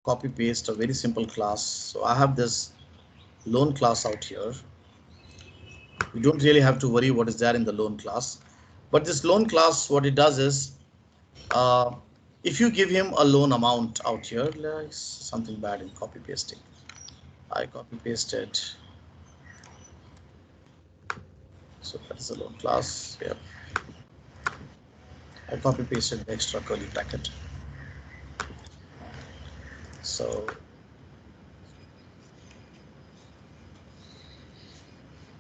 copy paste a very simple class. So I have this loan class out here. We don't really have to worry what is there in the loan class, but this loan class, what it does is, uh, if you give him a loan amount out here, like something bad in copy pasting. I copy pasted. So that is the loan class. Yeah, I copy pasted the extra curly bracket. So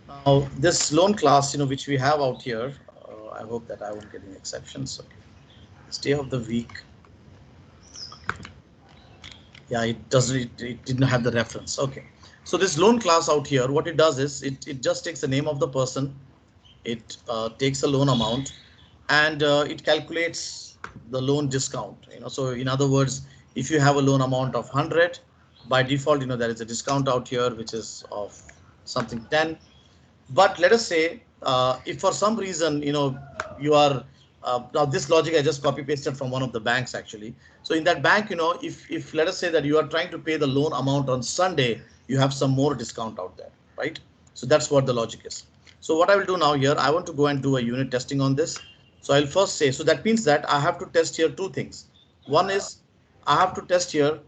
now this loan class, which we have out here, I hope that I won't get any exceptions. Okay. Day of the week. Yeah, it didn't have the reference. Okay. So this loan class out here, what it does is it just takes the name of the person. It takes a loan amount and it calculates the loan discount. So in other words, if you have a loan amount of 100, by default, there is a discount out here, which is of something 10. But let us say, if for some reason, you are, now this logic I just copy pasted from one of the banks actually. So in that bank, if let us say that you are trying to pay the loan amount on Sunday, you have some more discount out there, right? So that's what the logic is. So what I will do now here, I want to go and do a unit testing on this. So I'll first say, so that means that I have to test here two things. One is I have to test here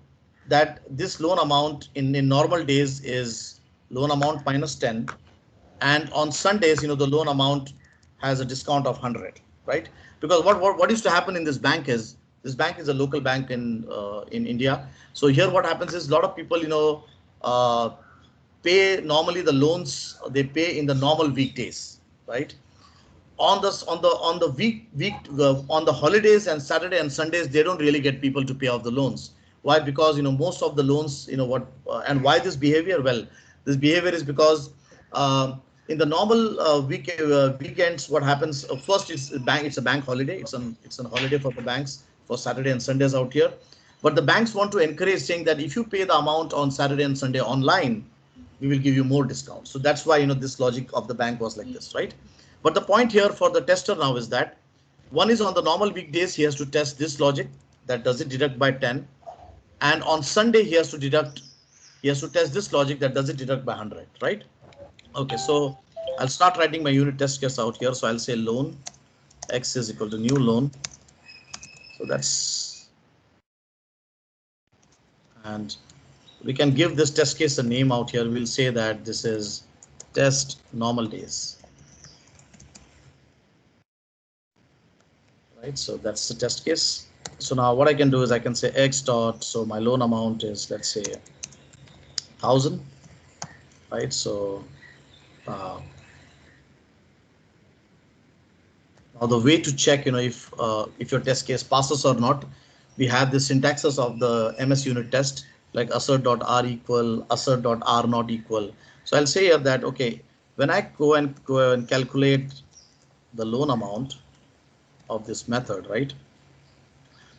that this loan amount in normal days is loan amount minus 10, and on Sundays, the loan amount has a discount of 100, right? Because what used to happen in this bank is, this bank is a local bank in India. So here what happens is, a lot of people uh, pay normally the loans, they pay in the normal weekdays, right? On the week on the holidays and Saturday and Sundays, they don't really get people to pay off the loans. Why? Because most of the loans, and why this behavior? Well, this behavior is because uh, in the normal weekends, what happens? First, it's a bank holiday. It's a holiday for the banks for Saturday and Sundays out here. But the banks want to encourage, saying that if you pay the amount on Saturday and Sunday online, we will give you more discount. So that's why this logic of the bank was like this, right? But the point here for the tester now is that one is on the normal weekdays, he has to test this logic, that does it deduct by 10, and on Sunday he has to test this logic, that does it deduct by 100, right? Okay, so I'll start writing my unit test case out here. So I'll say loan x is equal to new loan. So that's, and we can give this test case a name out here. We'll say that this is test normal days, right? So that's the test case. So now what I can do is I can say x dot, so my loan amount is, let's say, 1,000, right? So uh, now the way to check, if your test case passes or not, we have the syntaxes of the MS unit test, like assert.r equal, assert.r not equal. So I'll say here that, okay, when I go and calculate the loan amount of this method, right?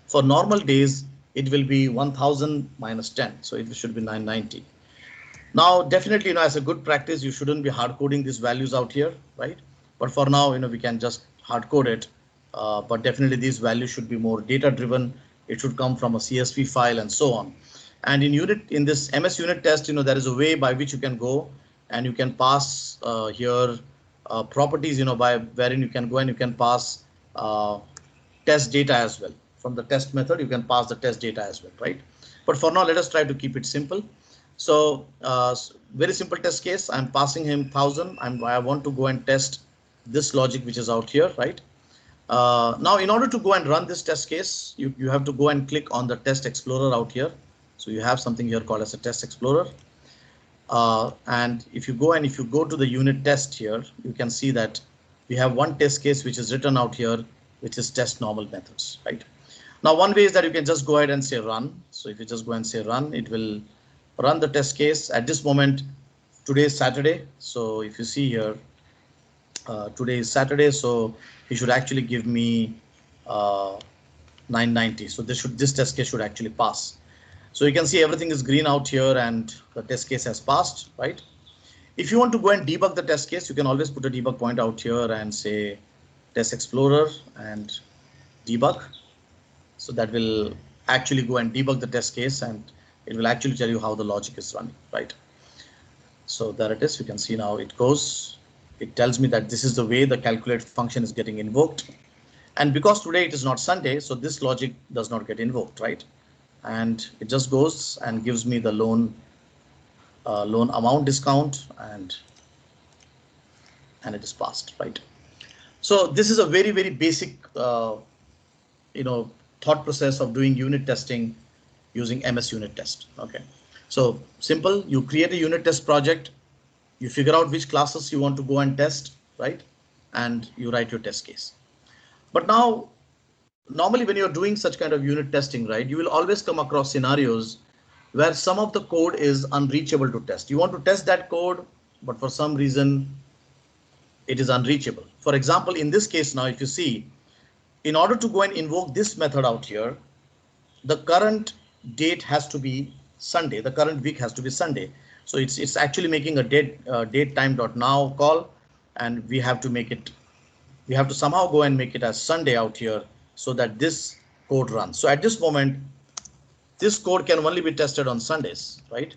For normal days, it will be 1,000 minus 10. So it should be 990. Now, definitely, as a good practice, you shouldn't be hard coding these values out here, right? But for now, we can just hard code it. But definitely these values should be more data driven. It should come from a CSV file and so on. And in this MS unit test, there is a way by which you can go and you can pass here properties, by wherein you can go and you can pass test data as well. From the test method, you can pass the test data as well, right? But for now, let us try to keep it simple. So very simple test case. I'm passing him 1,000. I want to go and test this logic which is out here, right? Now, in order to go and run this test case, you have to go and click on the test explorer out here. So you have something here called as a test explorer. And if you go to the unit test here, you can see that we have one test case which is written out here, which is test normal methods, right? Now, one way is that you can just go ahead and say run. So if you just go and say run, it will run the test case. At this moment, today is Saturday. So if you see here, today is Saturday. So he should actually give me 990. So this test case should actually pass. So you can see everything is green out here and the test case has passed, right? If you want to go and debug the test case, you can always put a debug point out here and say test explorer and debug. So that will actually go and debug the test case, and it will actually tell you how the logic is running, right? So there it is. You can see now it goes. It tells me that this is the way the calculate function is getting invoked. And because today it is not Sunday, so this logic does not get invoked, right? And it just goes and gives me the loan amount discount, and it is passed, right? So this is a very, very basic thought process of doing unit testing using MS unit test. Okay, so simple. You create a unit test project, you figure out which classes you want to go and test, right? And you write your test case. But now, normally when you're doing such kind of unit testing, right, you will always come across scenarios where some of the code is unreachable to test. You want to test that code, but for some reason it is unreachable. For example, in this case now, if you see, in order to go and invoke this method out here, the current date has to be Sunday. The current week has to be Sunday. So it's actually making a date time dot now call, and we have to make it. We have to somehow go and make it as Sunday out here so that this code runs. So at this moment, this code can only be tested on Sundays, right?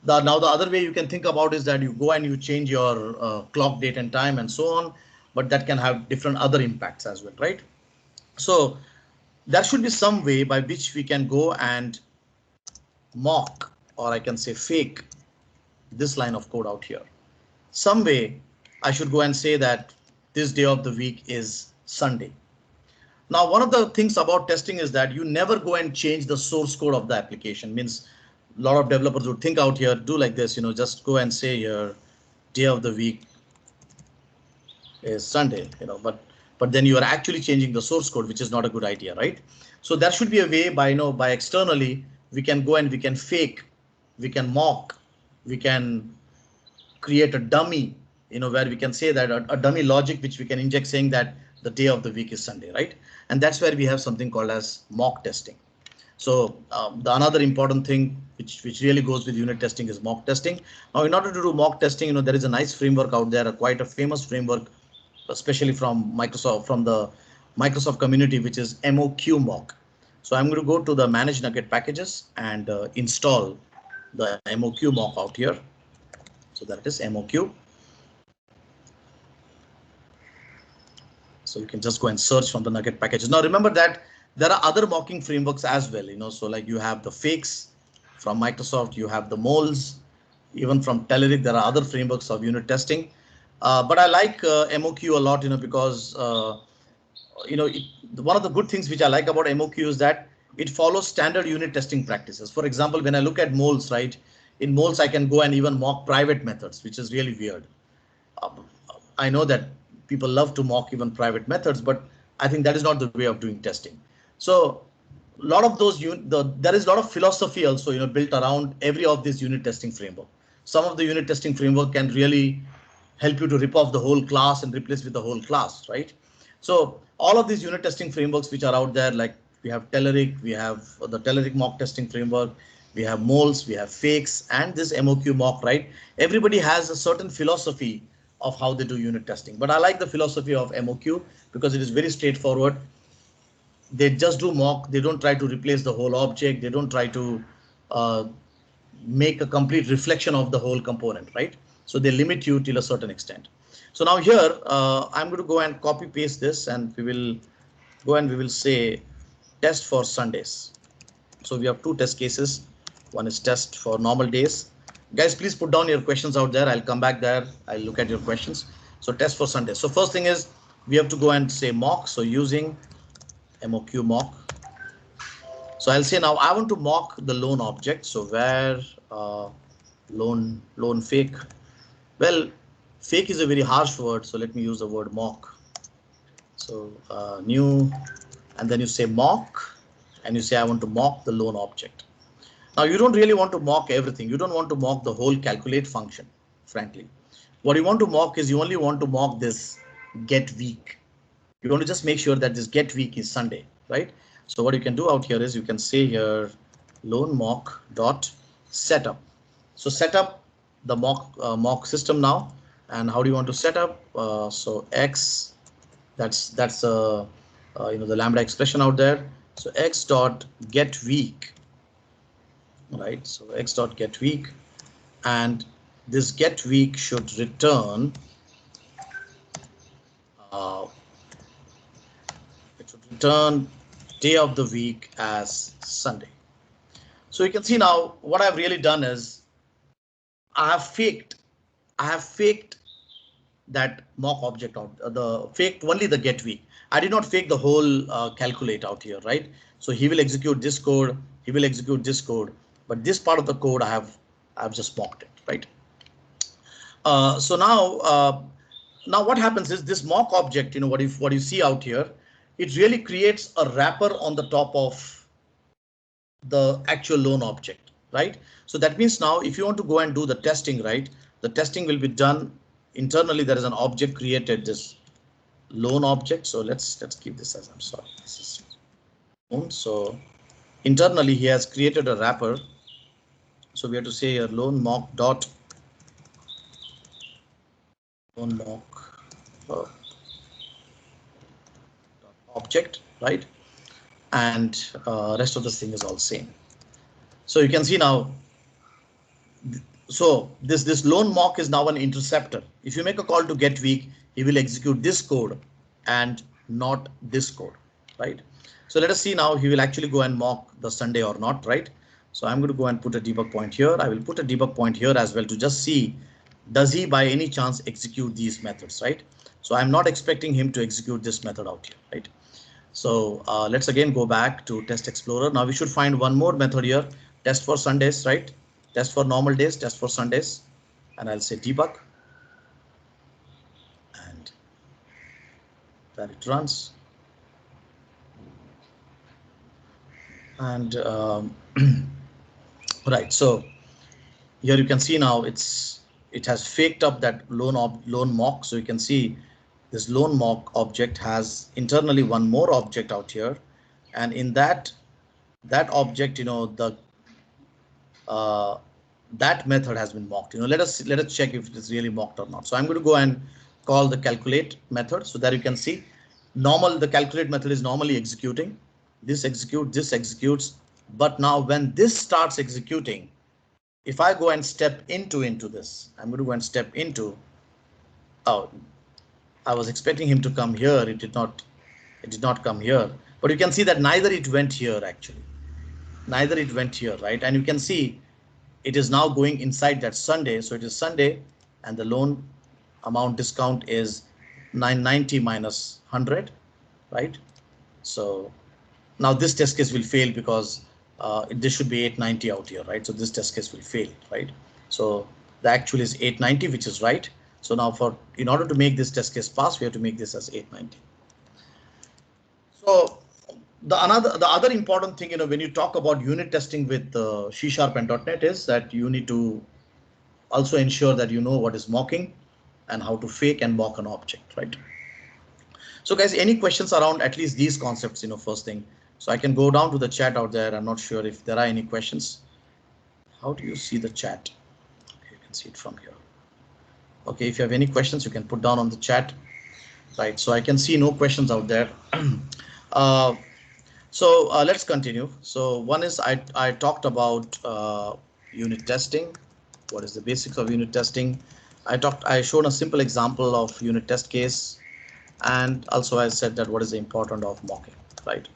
Now the other way you can think about is that you go and you change your clock date and time and so on, but that can have different other impacts as well, right? So there should be some way by which we can go and mock, or I can say fake, this line of code out here. Some way I should go and say that this day of the week is Sunday. Now, one of the things about testing is that you never go and change the source code of the application. Means a lot of developers would think out here, do like this, just go and say here, day of the week is Sunday, but then you are actually changing the source code, which is not a good idea, right? So there should be a way by externally, we can go and we can fake, we can mock, we can create a dummy, where we can say that a dummy logic, which we can inject saying that the day of the week is Sunday, right? And that's where we have something called as mock testing. So the another important thing which really goes with unit testing is mock testing. Now, in order to do mock testing, there is a nice framework out there, quite a famous framework, especially from Microsoft, from the Microsoft community, which is MOQ mock. So I'm going to go to the manage Nugget packages and install the MOQ mock out here. So that is MOQ. So you can just go and search from the Nugget packages. Now remember that there are other mocking frameworks as well, so like you have the fakes from Microsoft, you have the moles, even from Telerik, there are other frameworks of unit testing. But I like MOQ a lot, because one of the good things which I like about MOQ is that it follows standard unit testing practices. For example, when I look at moles, right, in moles I can go and even mock private methods, which is really weird. I know that people love to mock even private methods, but I think that is not the way of doing testing. So a lot of those there is a lot of philosophy also built around every of this unit testing framework. Some of the unit testing framework can really help you to rip off the whole class and replace with the whole class, right? So all of these unit testing frameworks which are out there, like we have Telerik, we have the Telerik mock testing framework, we have moles, we have fakes, and this MOQ mock, right? Everybody has a certain philosophy of how they do unit testing, but I like the philosophy of MOQ because it is very straightforward. They just do mock. They don't try to replace the whole object. They don't try to make a complete reflection of the whole component, right? So they limit you till a certain extent. So now here I'm going to go and copy paste this, and we will go and we will say test for Sundays. So we have two test cases. One is test for normal days. Guys, please put down your questions out there. I'll come back there. I'll look at your questions. So test for Sundays. So first thing is we have to go and say mock. So using MOQ mock. So I'll say now I want to mock the loan object. So where loan fake. Well, fake is a very harsh word, so let me use the word mock. So new, and then you say mock, and you say I want to mock the loan object. Now you don't really want to mock everything. You don't want to mock the whole calculate function, frankly. What you want to mock is you only want to mock this get week. You want to just make sure that this get week is Sunday, right? So what you can do out here is you can say here loan mock dot setup. So set up the mock system now. And how do you want to set up? So X, that's the Lambda expression out there. So X dot get week. right? So x dot get week, and this get week should return uh, it should return day of the week as Sunday. So you can see now what I've really done is I have faked that mock object out, the faked only the get week. I did not fake the whole calculate out here, right? So he will execute this code, he will execute this code, but this part of the code I've just mocked it, right? So now what happens is this mock object, what you see out here, it really creates a wrapper on the top of the actual loan object, right? So that means now if you want to go and do the testing, right, the testing will be done internally. There is an object created, this loan object. So let's keep this as, I'm sorry, this is loan. So internally he has created a wrapper. So we have to say here loan mock dot loan mock object, right? And rest of this thing is all same. So you can see now. So this loan mock is now an interceptor. If you make a call to get week, he will execute this code and not this code, right? So let us see now he will actually go and mock the Sunday or not, right? So I'm going to go and put a debug point here. I will put a debug point here as well to just see, does he by any chance execute these methods, right? So I'm not expecting him to execute this method out here, right? So let's again go back to Test Explorer. Now we should find one more method here, test for Sundays, right? Test for normal days, test for Sundays, and I'll say debug, and that it runs. And right, so here you can see now it has faked up that loan mock. So you can see this loan mock object has internally one more object out here, and in that object, that method has been mocked. Let us check if it is really mocked or not. So I'm going to go and call the calculate method, so that you can see the calculate method is normally executing. This executes, but now when this starts executing, if I go and step into this, I'm going to go and step into. Oh, I was expecting him to come here. It did not come here, but you can see that neither it went here actually. Neither it went here, right? And you can see it is now going inside that Sunday. So it is Sunday, and the loan amount discount is 990 minus 100, right? So now this test case will fail because this should be 890 out here, right? So this test case will fail, right? So the actual is 890, which is right. So now in order to make this test case pass, we have to make this as 890. So the other important thing, when you talk about unit testing with C# and .NET is that you need to also ensure that you know what is mocking and how to fake and mock an object, right? So guys, any questions around at least these concepts, first thing? So I can go down to the chat out there. I'm not sure if there are any questions. How do you see the chat? Okay, you can see it from here. Okay, if you have any questions, you can put down on the chat, right? So I can see no questions out there. So let's continue. So one is I talked about unit testing. What is the basics of unit testing? I showed a simple example of unit test case, and also I said that what is the importance of mocking, right?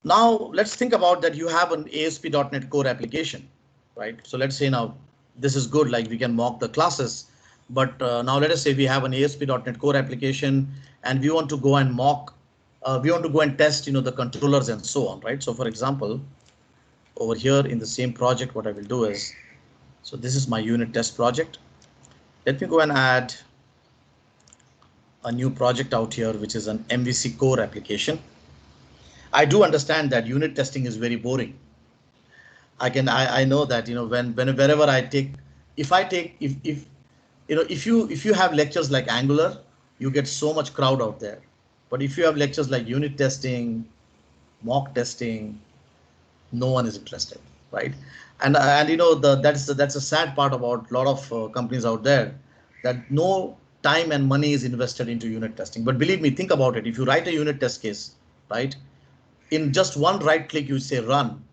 Now let's think about that. You have an ASP.NET Core application, right? So let's say now this is good, like we can mock the classes, but now let us say we have an ASP.NET Core application and we want to go and mock. We want to go and test, the controllers and so on, right? So for example, over here in the same project, what I will do is, so this is my unit test project. Let me go and add a new project out here, which is an MVC core application. I do understand that unit testing is very boring. I know that, wherever I take, if you have lectures like Angular, you get so much crowd out there. But if you have lectures like unit testing, mock testing, no one is interested, right? And that's a sad part about a lot of companies out there, that no time and money is invested into unit testing. But believe me, think about it. If you write a unit test case, right, in just one right click, you say run,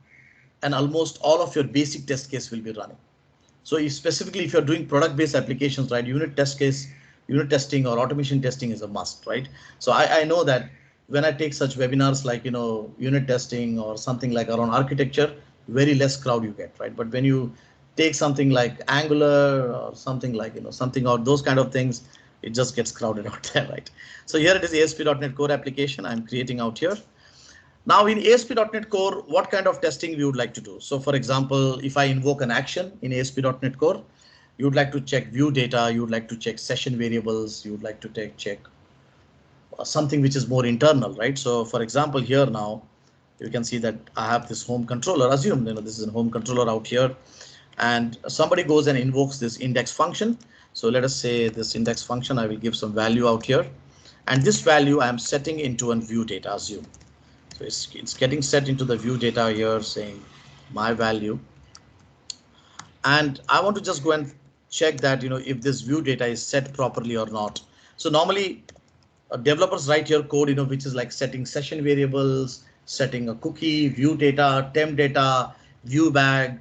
and almost all of your basic test case will be running. So if specifically if you're doing product-based applications, right, unit testing or automation testing is a must, right? So I know that when I take such webinars like, unit testing or something like around architecture, very less crowd you get, right? But when you take something like Angular or something like, something or those kind of things, it just gets crowded out there, right? So here it is, ASP.NET Core application I'm creating out here. Now in ASP.NET Core, what kind of testing we would like to do? So for example, if I invoke an action in ASP.NET Core, you would like to check view data, you would like to check session variables, you would like to check something which is more internal, right? So for example, here now, you can see that I have this home controller. Assume this is a home controller out here, and somebody goes and invokes this index function. So let us say this index function, I will give some value out here, and this value I am setting into a view data, assume. So it's getting set into the view data here, saying my value, and I want to just go and check that if this view data is set properly or not. So normally developers write here code which is like setting session variables, setting a cookie, view data, temp data, view bag,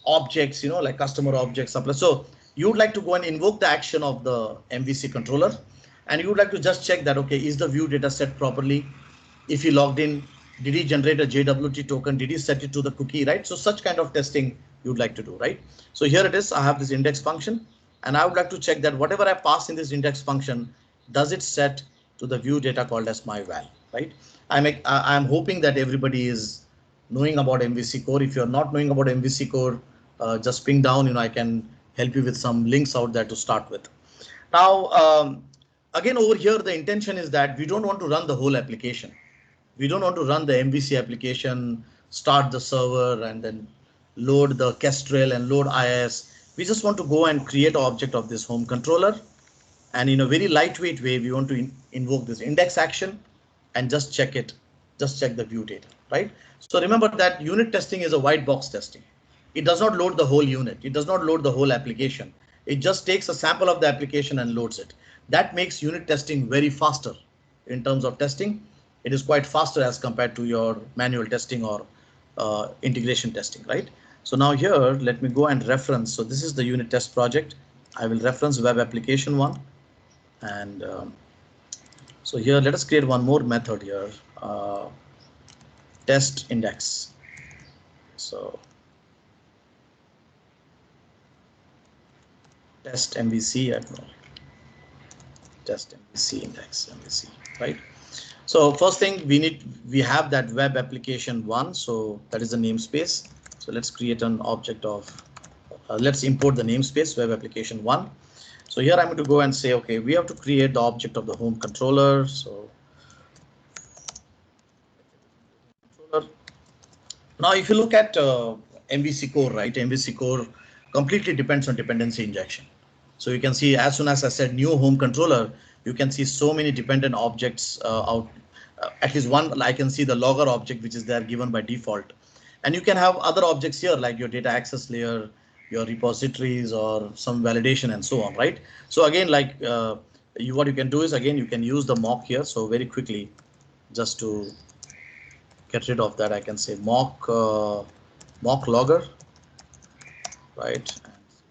objects, like customer objects, supply. So you would like to go and invoke the action of the MVC controller, and you would like to just check that, okay, is the view data set properly? If he logged in, did he generate a JWT token? Did he set it to the cookie, right? So such kind of testing you'd like to do, right? So here it is, I have this index function, and I would like to check that whatever I pass in this index function, does it set to the view data called as my val, right? I'm hoping that everybody is knowing about MVC core. If you're not knowing about MVC core, just ping down, I can help you with some links out there to start with. Now, again, over here, the intention is that we don't want to run the whole application. We don't want to run the MVC application, start the server, and then load the Kestrel and load IIS. We just want to go and create an object of this home controller. And in a very lightweight way, we want to invoke this index action and just check it, just check the view data, right? So remember that unit testing is a white box testing. It does not load the whole unit. It does not load the whole application. It just takes a sample of the application and loads it. That makes unit testing very faster in terms of testing. It is quite faster as compared to your manual testing or integration testing, right? So now here, let me go and reference. So this is the unit test project. I will reference web application one. And so here, let us create one more method here, test index. So test MVC, I don't know, test MVC index, MVC, right? So first thing we have that web application one. So that is the namespace. So let's create an object of, let's import the namespace web application one. So here I'm going to go and say, okay, we have to create the object of the home controller. So now if you look at MVC core, right, MVC core completely depends on dependency injection. So you can see as soon as I said new home controller, you can see so many dependent objects out. At least one, I can see the logger object, which is there given by default. And you can have other objects here like your data access layer, your repositories, or some validation and so on, right? So again, like what you can do is, again, you can use the mock here. So very quickly, just to get rid of that, I can say mock logger, right?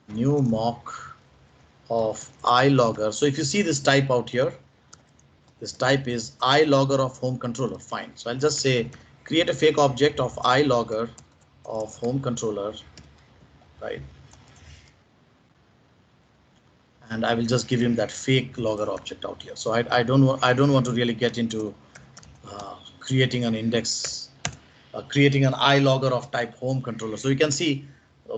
And new mock of iLogger. So if you see this type out here, this type is iLogger of home controller. Fine. So I'll just say create a fake object of iLogger of home controller, right? And I will just give him that fake logger object out here. So I don't want to really get into creating an index, creating an iLogger of type home controller. So you can see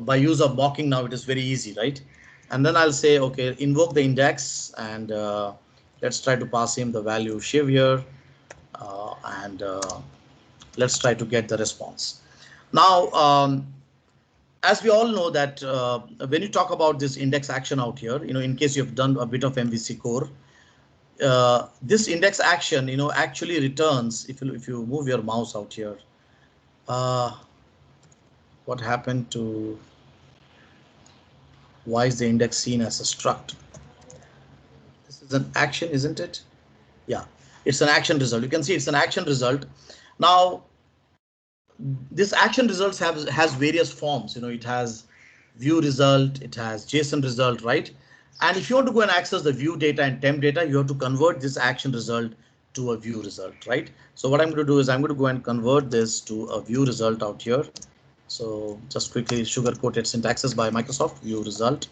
by use of mocking now it is very easy, right? And then I'll say, okay, invoke the index, and let's try to pass him the value Shiv here, and let's try to get the response. Now, as we all know that when you talk about this index action out here, in case you've done a bit of MVC core, this index action, actually returns, if you move your mouse out here, what happened to, why is the index seen as a struct? This is an action, isn't it? Yeah, it's an action result. You can see it's an action result. Now, this action results has various forms. It has view result, it has JSON result, right? And if you want to go and access the view data and temp data, you have to convert this action result to a view result, right? So what I'm going to do is I'm going to go and convert this to a view result out here. So just quickly sugar-coated syntaxes by Microsoft, view result.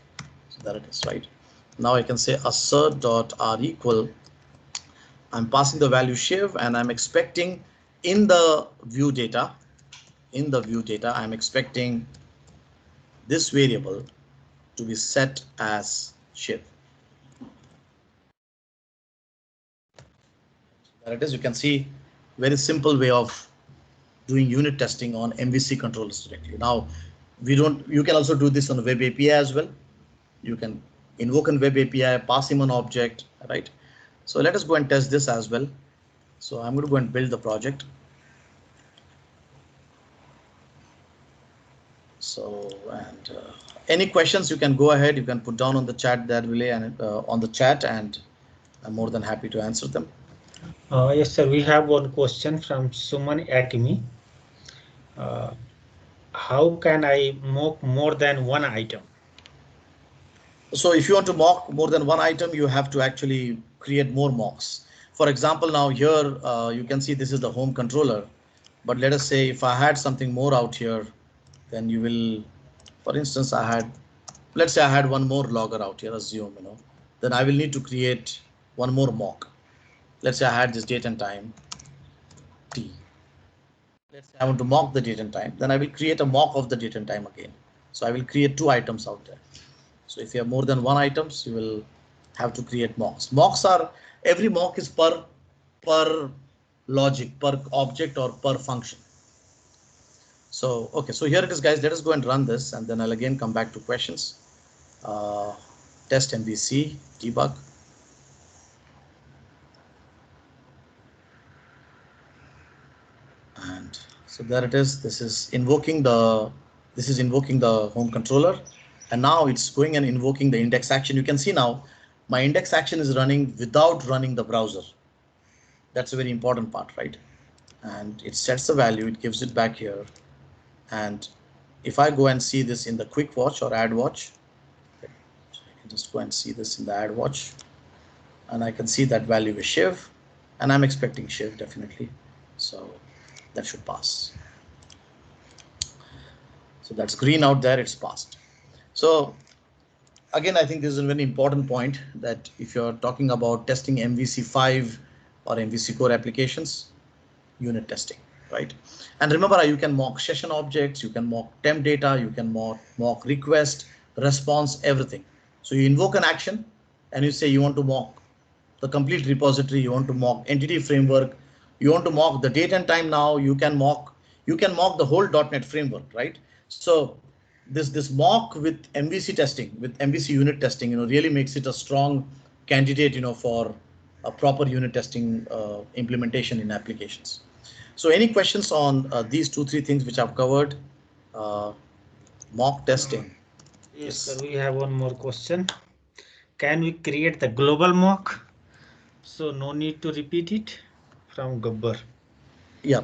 So there it is, right? Now I can say assert.r equal. I'm passing the value Shiv, and I'm expecting in the view data, I'm expecting this variable to be set as Shiv. There it is. You can see very simple way of doing unit testing on MVC controllers directly. Now, you can also do this on a web API as well. You can invoke a web API, pass him an object, right? So let us go and test this as well. So I'm going to go and build the project. So, and any questions you can go ahead, you can put down on the chat that relay and on the chat, and I'm more than happy to answer them. Yes, sir. We have one question from Suman Akimi. How can I mock more than one item? So if you want to mock more than one item, you have to actually create more mocks. For example, now here you can see this is the home controller. But let us say if I had something more out here, then you will, for instance, let's say I had one more logger out here, assume, then I will need to create one more mock. Let's say I had this date and time T. Let's say I want to mock the date and time, then I will create a mock of the date and time again. So I will create two items out there. So if you have more than one items, you will have to create mocks. Every mock is per logic, per object, or per function. So, okay, so here it is, guys. Let us go and run this, and then I'll again come back to questions. Test MVC, debug. And so there it is. This is invoking the home controller, and now it's going and invoking the index action. You can see now my index action is running without running the browser. That's a very important part, right? And it sets the value, it gives it back here. And if I go and see this in the quick watch or add watch, I can just go and see this in the add watch, and I can see that value is Shiv, and I'm expecting Shiv definitely. So that should pass. So that's green out there, it's passed. So again, I think this is a very important point, that if you're talking about testing MVC5 or MVC core applications, unit testing, right? And remember, you can mock session objects, you can mock temp data, you can mock request, response, everything. So you invoke an action and you say you want to mock the complete repository, you want to mock entity framework, you want to mock the date and time. Now you can mock the whole .NET framework, right? So this mock with MVC testing, with MVC unit testing, really makes it a strong candidate, for a proper unit testing implementation in applications. So any questions on these 2-3 things which I've covered? Mock testing. Yes, sir. We have one more question. Can we create the global mock? So no need to repeat it, from Gabbar. Yeah,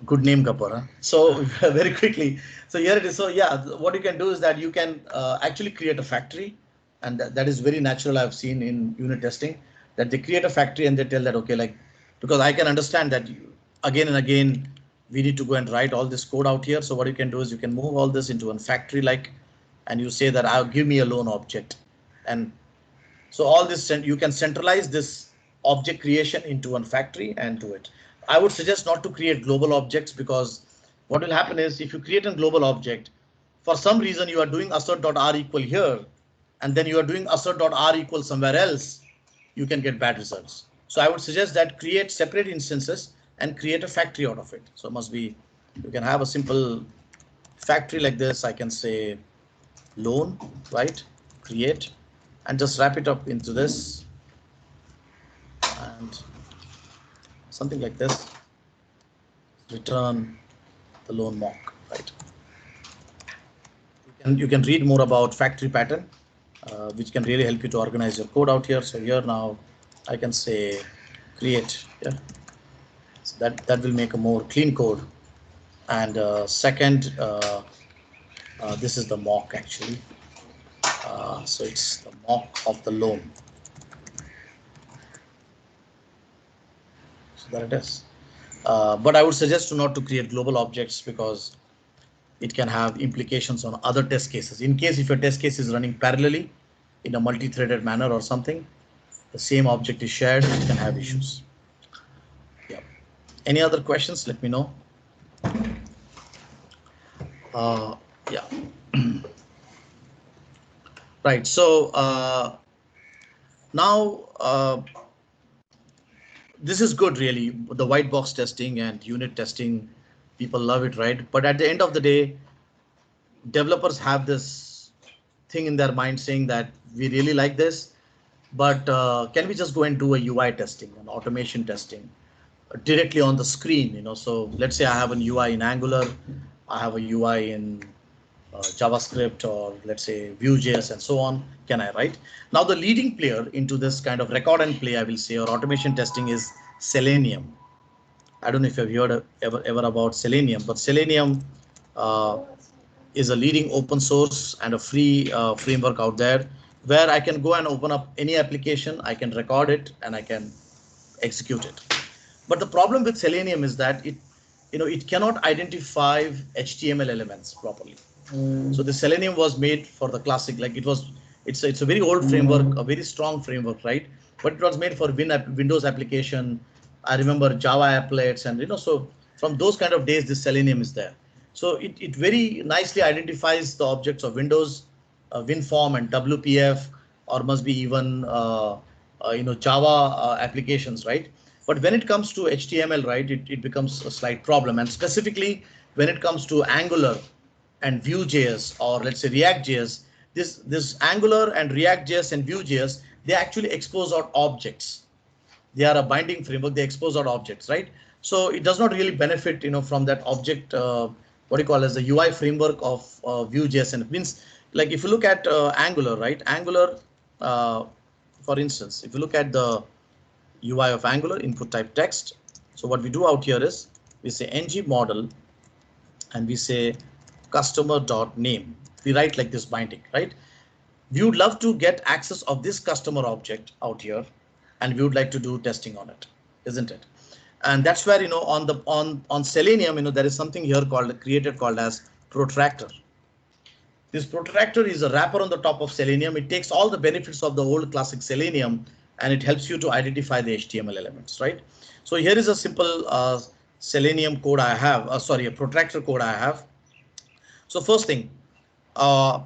good name, Gabbar. Huh? So very quickly. So here it is. So yeah, what you can do is that you can actually create a factory, and that is very natural. I've seen in unit testing that they create a factory and they tell that, okay, like, because I can understand that again and again we need to go and write all this code out here. So what you can do is you can move all this into a factory, like, and you say that I'll give me a loan object, and so all this, you can centralize this object creation into one factory and do it. I would suggest not to create global objects, because what will happen is if you create a global object, for some reason you are doing assert.r equal here, and then you are doing assert.r equal somewhere else, you can get bad results. So I would suggest that create separate instances and create a factory out of it. So it must be, you can have a simple factory like this. I can say loan, right? Create, and just wrap it up into this, and something like this, return the loan mock, right? You can read more about factory pattern, which can really help you to organize your code out here. So here now I can say create, yeah. So that will make a more clean code, And second, this is the mock actually. So it's the mock of the loan. So there it is. But I would suggest to not to create global objects because it can have implications on other test cases. In case if your test case is running parallelly in a multi-threaded manner or something, the same object is shared, it can have issues. Yeah. Any other questions? Let me know. Yeah. Right. So now this is good, really. The white box testing and unit testing, people love it, right? But at the end of the day, developers have this thing in their mind saying that we really like this, but can we just go and do a UI testing and automation testing directly on the screen? So let's say I have an UI in Angular, I have a UI in JavaScript, or let's say Vue.js and so on. Can I write? Now the leading player into this kind of record and play, I will say, or automation testing is Selenium. I don't know if you've heard ever about Selenium, but Selenium uh, is a leading open source and a free framework out there where I can go and open up any application, I can record it, and I can execute it. But the problem with Selenium is that it cannot identify HTML elements properly. So the Selenium was made for the classic, like it's a very old framework, a very strong framework, right? But it was made for Windows application. I remember Java applets, and so from those kind of days, this Selenium is there. So it very nicely identifies the objects of Windows, WinForm and WPF, or must be even Java applications, right? But when it comes to HTML, right, it becomes a slight problem. And specifically when it comes to Angular and Vue.js, or let's say React.js, this Angular and React.js and Vue.js, they actually expose out objects. They are a binding framework. They expose out objects, right? So it does not really benefit, from that object. What do you call as the UI framework of Vue.js, and it means like if you look at Angular, right? Angular, uh, for instance, if you look at the UI of Angular, input type text. So what we do out here is we say ng model and we say customer.name. We write like this binding, right? We would love to get access of this customer object out here, and we would like to do testing on it, isn't it? And that's where on Selenium, there is something here called as Protractor. This Protractor is a wrapper on the top of Selenium. It takes all the benefits of the old classic Selenium, and it helps you to identify the HTML elements, right? So here is a simple Selenium code I have, sorry, a Protractor code I have. So first thing, uh,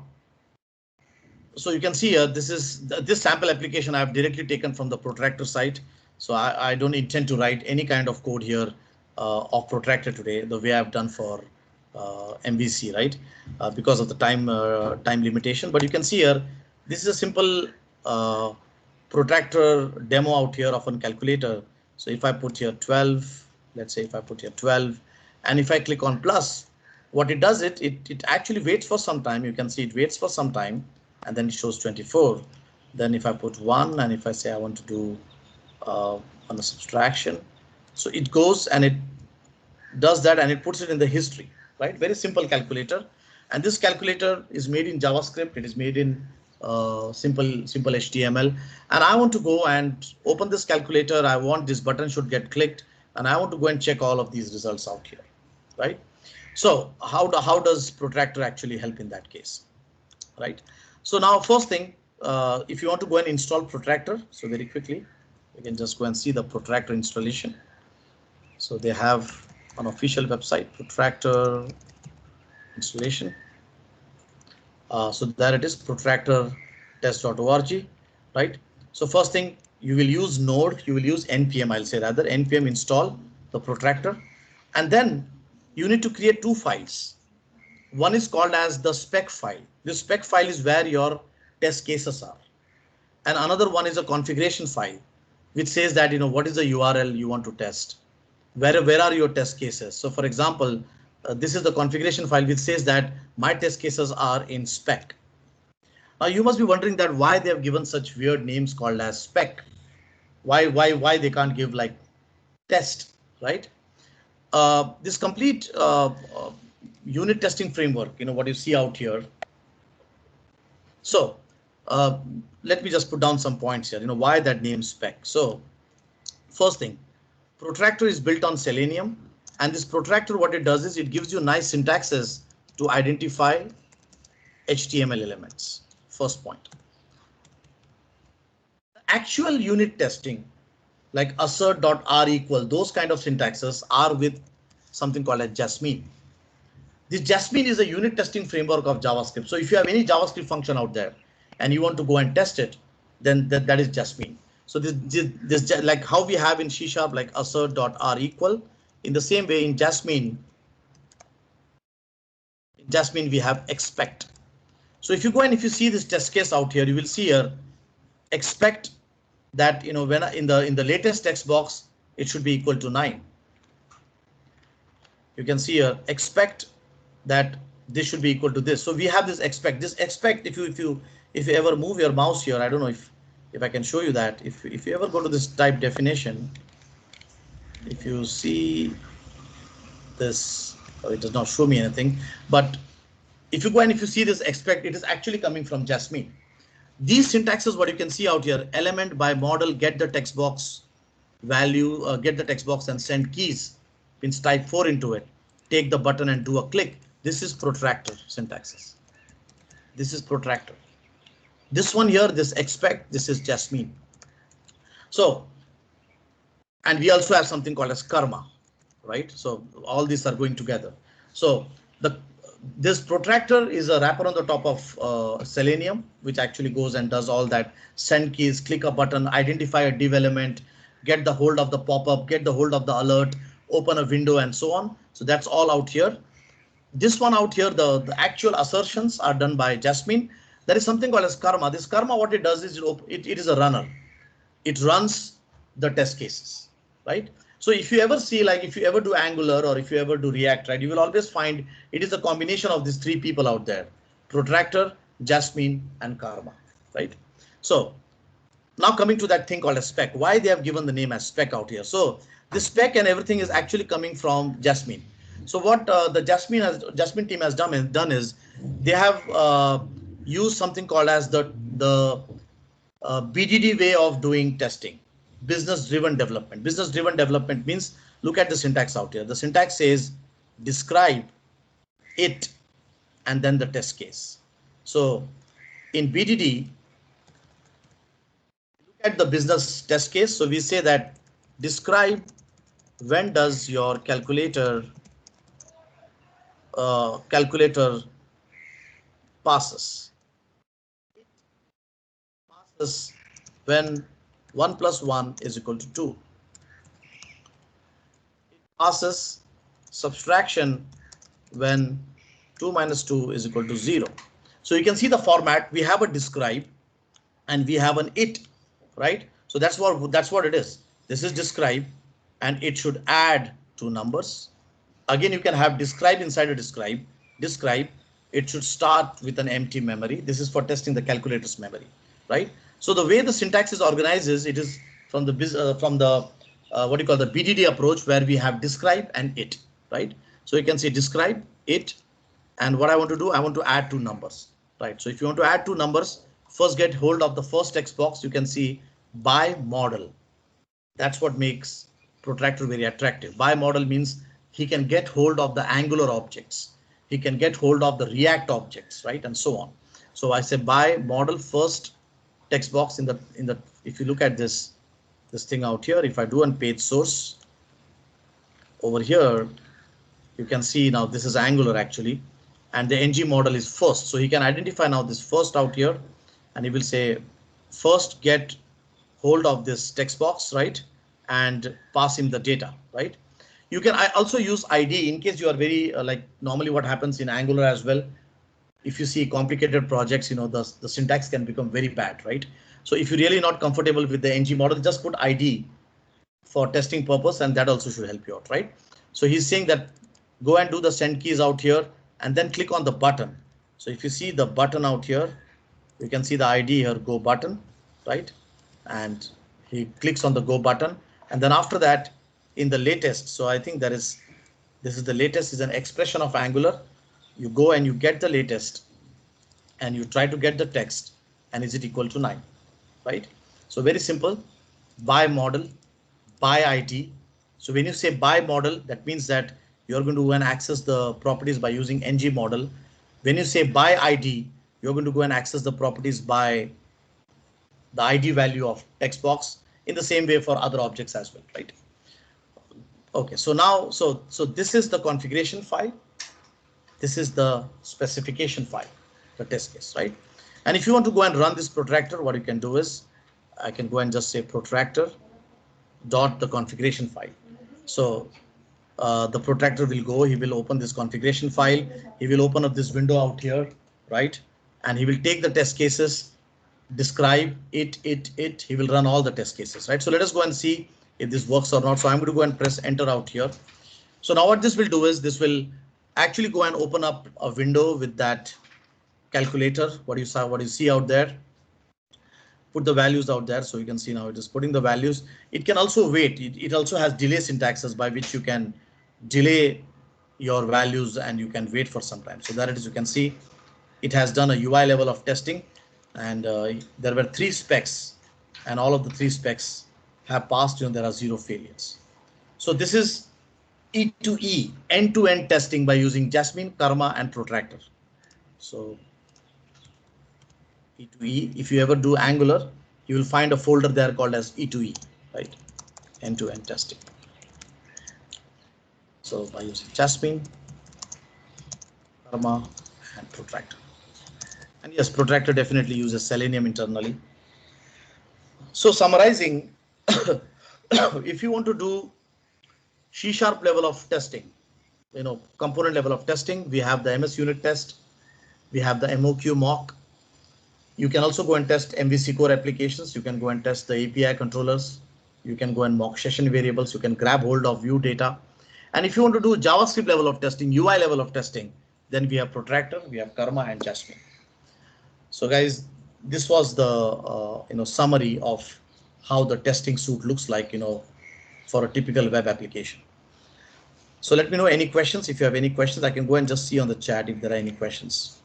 so you can see here, this sample application I have directly taken from the Protractor site. So I don't intend to write any kind of code here of Protractor today, the way I've done for MVC, right? Because of the time limitation. But you can see here, this is a simple Protractor demo out here of a calculator. So if I put here 12, let's say if I put here 12, and if I click on plus, what it does, it actually waits for some time. You can see it waits for some time, and then it shows 24. Then if I put 1, and if I say I want to do on a subtraction, so it goes and it does that, and it puts it in the history, right? Very simple calculator. And this calculator is made in JavaScript. It is made in simple HTML. And I want to go and open this calculator. I want this button should get clicked, and I want to go and check all of these results out here, right? So how does Protractor actually help in that case, right? So now first thing, if you want to go and install Protractor, so very quickly, you can just go and see the Protractor installation. So they have an official website, Protractor installation. So there it is, protractortest.org, right? So first thing, you will use node, you will use npm, I'll say rather, npm install the Protractor, and then you need to create two files. One is called as the spec file. This spec file is where your test cases are. And another one is a configuration file, which says that, what is the URL you want to test? Where are your test cases? So for example, this is the configuration file which says that my test cases are in spec. Now you must be wondering that why they have given such weird names called as spec. Why they can't give like test, right? This complete unit testing framework, what you see out here. So let me just put down some points here, why that name spec. So first thing, Protractor is built on Selenium, and this Protractor, what it does is it gives you nice syntaxes to identify HTML elements. First point. Actual unit testing like assert.r equal, those kind of syntaxes are with something called as Jasmine. This Jasmine is a unit testing framework of JavaScript. So if you have any JavaScript function out there and you want to go and test it, then that is Jasmine. So this like how we have in C# like assert.r equal, in the same way in Jasmine we have expect. So if you go and if you see this test case out here, you will see here expect that when in the latest text box it should be equal to 9. You can see here expect that this should be equal to this. So we have this expect. If you ever move your mouse here, I don't know if I can show you that. If you ever go to this type definition, if you see this, it does not show me anything. But if you go and if you see this expect, it is actually coming from Jasmine. These syntaxes, what you can see out here, element by model, get the text box value, get the text box and send keys, means type 4 into it, take the button and do a click. This is Protractor syntaxes. This is Protractor. This one here, this expect, this is Jasmine. So, and we also have something called as karma, right? So all these are going together. So this Protractor is a wrapper on the top of Selenium, which actually goes and does all that. Send keys, click a button, identify a div element, get the hold of the pop-up, get the hold of the alert, open a window, and so on. So that's all out here. This one out here, the actual assertions are done by Jasmine. There is something called as karma. This karma, what it does is it is a runner. It runs the test cases, right? So if you ever see, like if you ever do Angular or if you ever do React, right, you will always find it is a combination of these three people out there: Protractor, Jasmine, and karma, right? So now coming to that thing called a spec, why they have given the name as spec out here. So the spec and everything is actually coming from Jasmine. So what the Jasmine team has done is they have used something called as the BDD way of doing testing, business driven development. Business driven development means, look at the syntax out here. The syntax says describe it and then the test case. So in BDD, look at the business test case. So we say that describe when does your calculator passes. It passes when 1 plus 1 is equal to 2. It passes subtraction when 2 minus 2 is equal to 0. So you can see the format. We have a describe and we have an it, right? So that's what it is. This is describe and it should add two numbers. Again, you can have describe inside a describe. Describe, it should start with an empty memory. This is for testing the calculator's memory, right? So the way the syntax is organized is it is from the what you call the BDD approach, where we have describe and it, right? So you can say describe it, and what I want to do, I want to add two numbers, right? So if you want to add two numbers, first get hold of the first text box. You can see by model. That's what makes Protractor very attractive. By model means he can get hold of the Angular objects. He can get hold of the React objects, right? And so on. So I say by model first text box in the if you look at this thing out here, if I do on page source over here, you can see now this is Angular actually, and the ng model is first. So he can identify now this first out here, and he will say first get hold of this text box, right? And pass him the data, right? You can also use ID in case you are very like normally what happens in Angular as well. If you see complicated projects, the syntax can become very bad, right? So if you're really not comfortable with the ng model, just put ID for testing purpose, and that also should help you out, right? So he's saying that go and do the send keys out here and then click on the button. So if you see the button out here, you can see the ID here, go button, right? And he clicks on the go button, and then after that in the latest, so I think there is This is the latest is an expression of Angular. You go and you get the latest and you try to get the text and is it equal to 9, right? So very simple, by model, by ID. So when you say by model, that means that you're going to go and access the properties by using ng model. When you say by ID, you're going to go and access the properties by the ID value of text box in the same way for other objects as well, right? Okay, so now, so this is the configuration file. This is the specification file, the test case, right? And if you want to go and run this protractor, what you can do is I can go and just say protractor dot the configuration file. So the protractor will go, he will open this configuration file, he will open up this window out here, right? And he will take the test cases, describe it, he will run all the test cases, right? So let us go and see if this works or not. So I'm going to go and press enter out here. So now what this will do is this will actually go and open up a window with that calculator, what you saw, what you see out there, put the values out there. So you can see now it is putting the values. It can also wait. It also has delay syntaxes by which you can delay your values and you can wait for some time. So there it is. You can see it has done a UI level of testing and there were 3 specs and all of the 3 specs have passed. There are 0 failures. So this is E2E, end-to-end testing by using Jasmine, Karma and Protractor. So E2E, if you ever do Angular, you will find a folder there called as E2E, right? End-to-end testing. So by using Jasmine, Karma and Protractor. And yes, Protractor definitely uses Selenium internally. So summarizing, if you want to do C# level of testing, component level of testing, we have the MS unit test, we have the MOQ mock. You can also go and test MVC core applications. You can go and test the API controllers. You can go and mock session variables. You can grab hold of view data. And if you want to do JavaScript level of testing, UI level of testing, then we have Protractor, we have Karma and Jasmine. So guys, this was the summary of how the testing suite looks like, for a typical web application. So let me know any questions. If you have any questions, I can go and just see on the chat if there are any questions.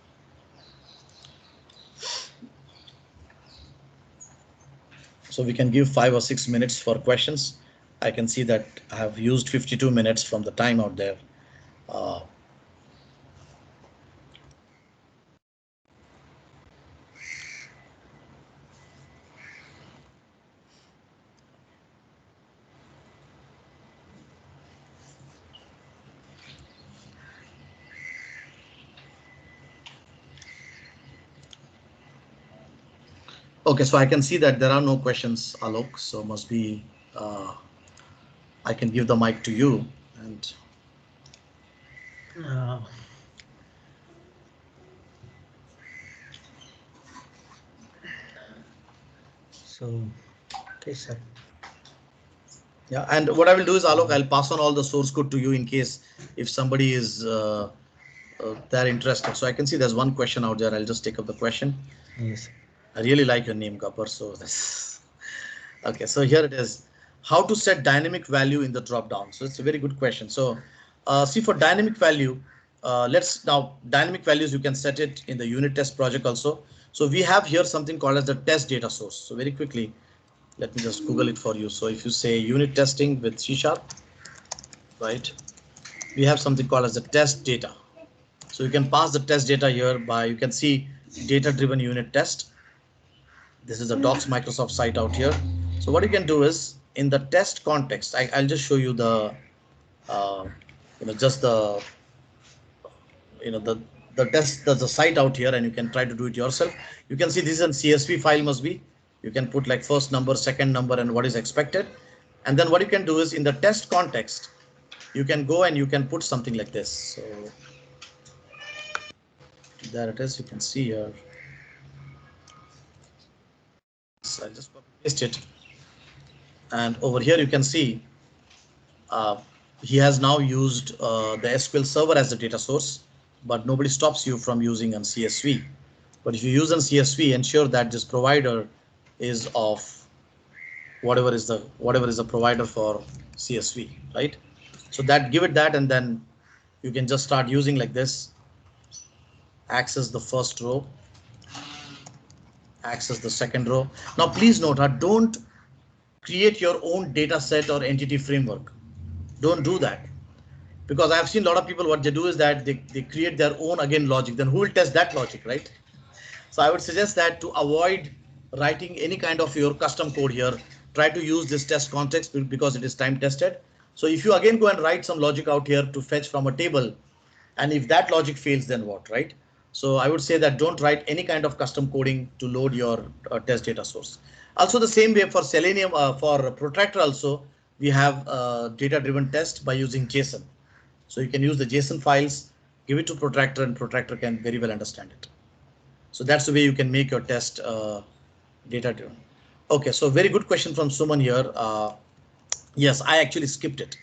So we can give 5 or 6 minutes for questions. I can see that I have used 52 minutes from the time out there. Okay, so I can see that there are no questions, Alok. So must be I can give the mic to you and. So, okay, sir. Yeah, and what I will do is, Alok, I'll pass on all the source code to you in case if somebody is they're interested. So I can see there's one question out there. I'll just take up the question. Yes. I really like your name, Gabbar. So that's okay. So here it is. How to set dynamic value in the drop down. So it's a very good question. So see, for dynamic value, let's now dynamic values, you can set it in the unit test project also. So we have here something called as the test data source. So very quickly, let me just Google it for you. So if you say unit testing with C#, right, we have something called as the test data. So you can pass the test data here by, you can see data driven unit test. This is a docs Microsoft site out here. So what you can do is in the test context, I'll just show you the, just the, the test, the site out here, and you can try to do it yourself. You can see this is a CSV file must be. You can put like first number, second number, and what is expected. And then what you can do is in the test context, you can go and you can put something like this. So there it is. You can see here. So I'll just paste it. And over here you can see he has now used the SQL Server as the data source, but nobody stops you from using an CSV. But if you use an CSV, ensure that this provider is of whatever is the provider for CSV, right? So that give it that, and then you can just start using like this. Access the first row, access the second row. Now please note, don't create your own data set or entity framework. Don't do that, because I have seen a lot of people, what they do is that they create their own again logic. Then who will test that logic, right? So I would suggest that to avoid writing any kind of your custom code here, try to use this test context because it is time tested. So if you again go and write some logic out here to fetch from a table, and if that logic fails, then what, right? So I would say that don't write any kind of custom coding to load your test data source. Also the same way for Selenium, for Protractor also, we have data driven test by using JSON. So you can use the JSON files, give it to Protractor, and Protractor can very well understand it. So that's the way you can make your test data driven. Okay, so very good question from Suman here. Yes, I actually skipped it.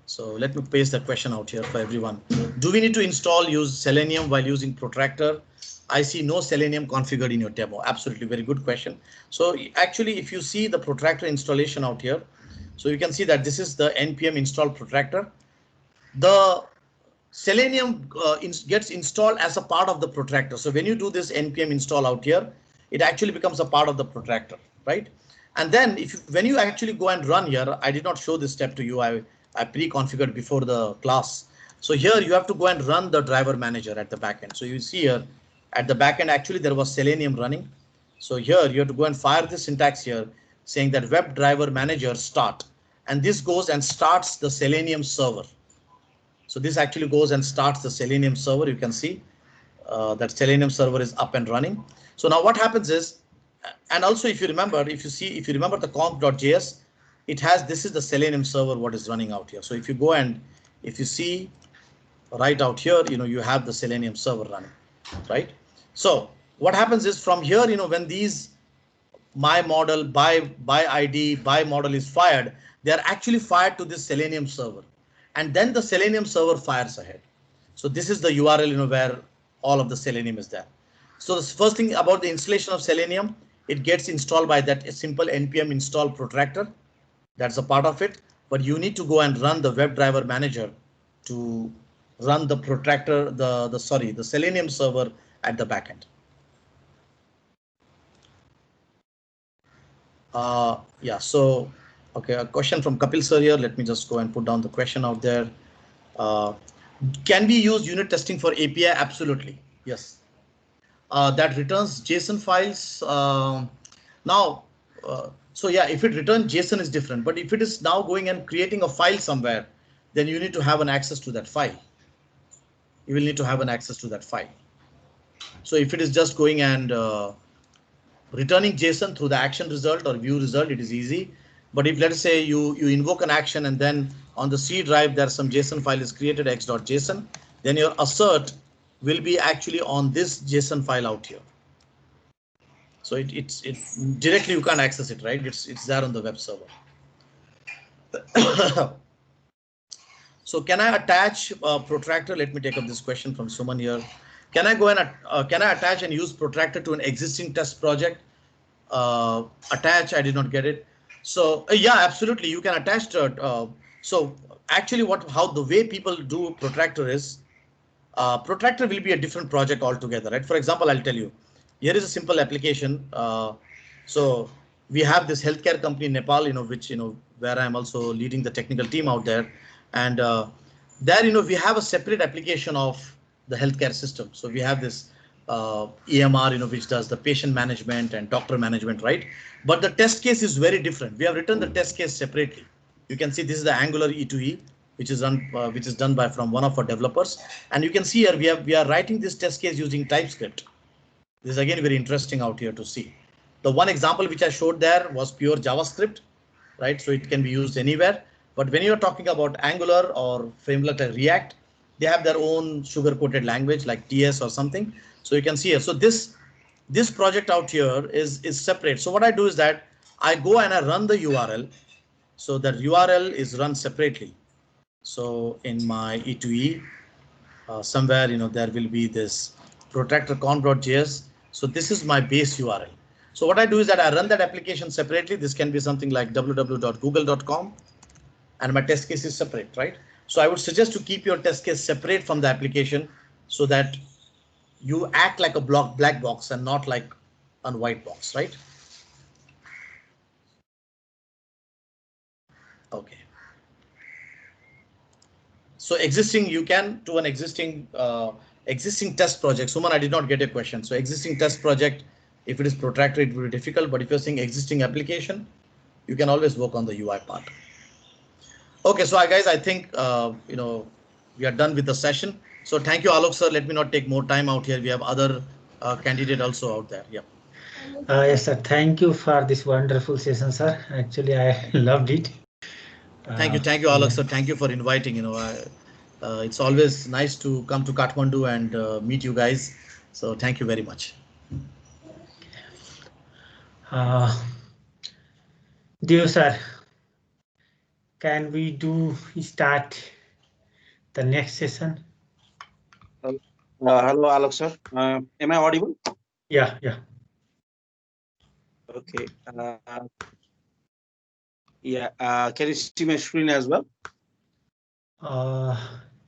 So let me paste the question out here for everyone. Do we need to use Selenium while using Protractor? I see no Selenium configured in your demo. Absolutely, very good question. So actually, if you see the Protractor installation out here, so you can see that this is the npm install Protractor. The Selenium gets installed as a part of the Protractor. So when you do this npm install out here, it actually becomes a part of the Protractor, right? And then when you actually go and run here, I did not show this step to you. I pre-configured before the class. So here you have to go and run the driver manager at the backend. So you see here at the backend, actually there was Selenium running. So here you have to go and fire this syntax here saying that web driver manager start. And this goes and starts the Selenium server. So this actually goes and starts the Selenium server. You can see that Selenium server is up and running. So now what happens is, and also if you remember the conf.js, it has, this is the Selenium server what is running out here. So if you go and if you see right out here, you have the Selenium server running, right? So what happens is from here, when these my model by ID by model is fired, they are actually fired to this Selenium server, and then the Selenium server fires ahead. So this is the URL, where all of the Selenium is there. So the first thing about the installation of Selenium, it gets installed by that simple npm install Protractor. That's a part of it, but you need to go and run the WebDriver manager to run the Protractor, the Selenium server at the backend. Yeah, so okay, a question from Kapil sir here. Let me just go and put down the question out there. Can we use unit testing for API? Absolutely, yes. That returns JSON files. So yeah, if it returns JSON is different, but if it is now going and creating a file somewhere, then you need to have an access to that file. You will need to have an access to that file. So if it is just going and returning JSON through the action result or view result, it is easy. But if let's say you invoke an action and then on the C drive there's some JSON file is created x.json, then your assert will be actually on this JSON file out here. So it's directly you can't access it, right? It's there on the web server. So can I attach Protractor? Let me take up this question from Suman here. Can I go and can I attach and use Protractor to an existing test project? Attach, I did not get it. So yeah, absolutely, you can attach to it. So actually, how the way people do Protractor is, Protractor will be a different project altogether, right? For example, I'll tell you. Here is a simple application. So we have this healthcare company in Nepal, which where I'm also leading the technical team out there, and there we have a separate application of the healthcare system. So we have this EMR, which does the patient management and doctor management, right? But the test case is very different. We have written the test case separately. You can see this is the Angular E2E, which is done by from one of our developers, and you can see here we are writing this test case using TypeScript. This is again very interesting out here to see. The one example which I showed there was pure JavaScript, right? So it can be used anywhere. But when you're talking about Angular or framework like React, they have their own sugar-coated language like TS or something. So you can see here. So this project out here is separate. So what I do is that I go and I run the URL. So that URL is run separately. So in my E2E, somewhere there will be this Protractor conf.js. So this is my base URL. So what I do is that I run that application separately. This can be something like www.google.com, and my test case is separate, right? So I would suggest to keep your test case separate from the application so that you act like a black box and not like a white box, right? Okay. So existing, you can to an existing test project. Suman, I did not get a question. So existing test project, if it is Protractor, it will be difficult. But if you're saying existing application, you can always work on the UI part. Okay, so guys, I think we are done with the session. So thank you, Alok sir. Let me not take more time out here. We have other candidate also out there. Yeah. Yes, sir. Thank you for this wonderful session, sir. Actually, I loved it. Thank you, Alok Yeah. sir. Thank you for inviting. It's always nice to come to Kathmandu and meet you guys. So thank you very much. Uh, dear sir, can we do start the next session? Hello, Alok sir. Am I audible? Yeah, yeah. Okay. Yeah. Can you see my screen as well?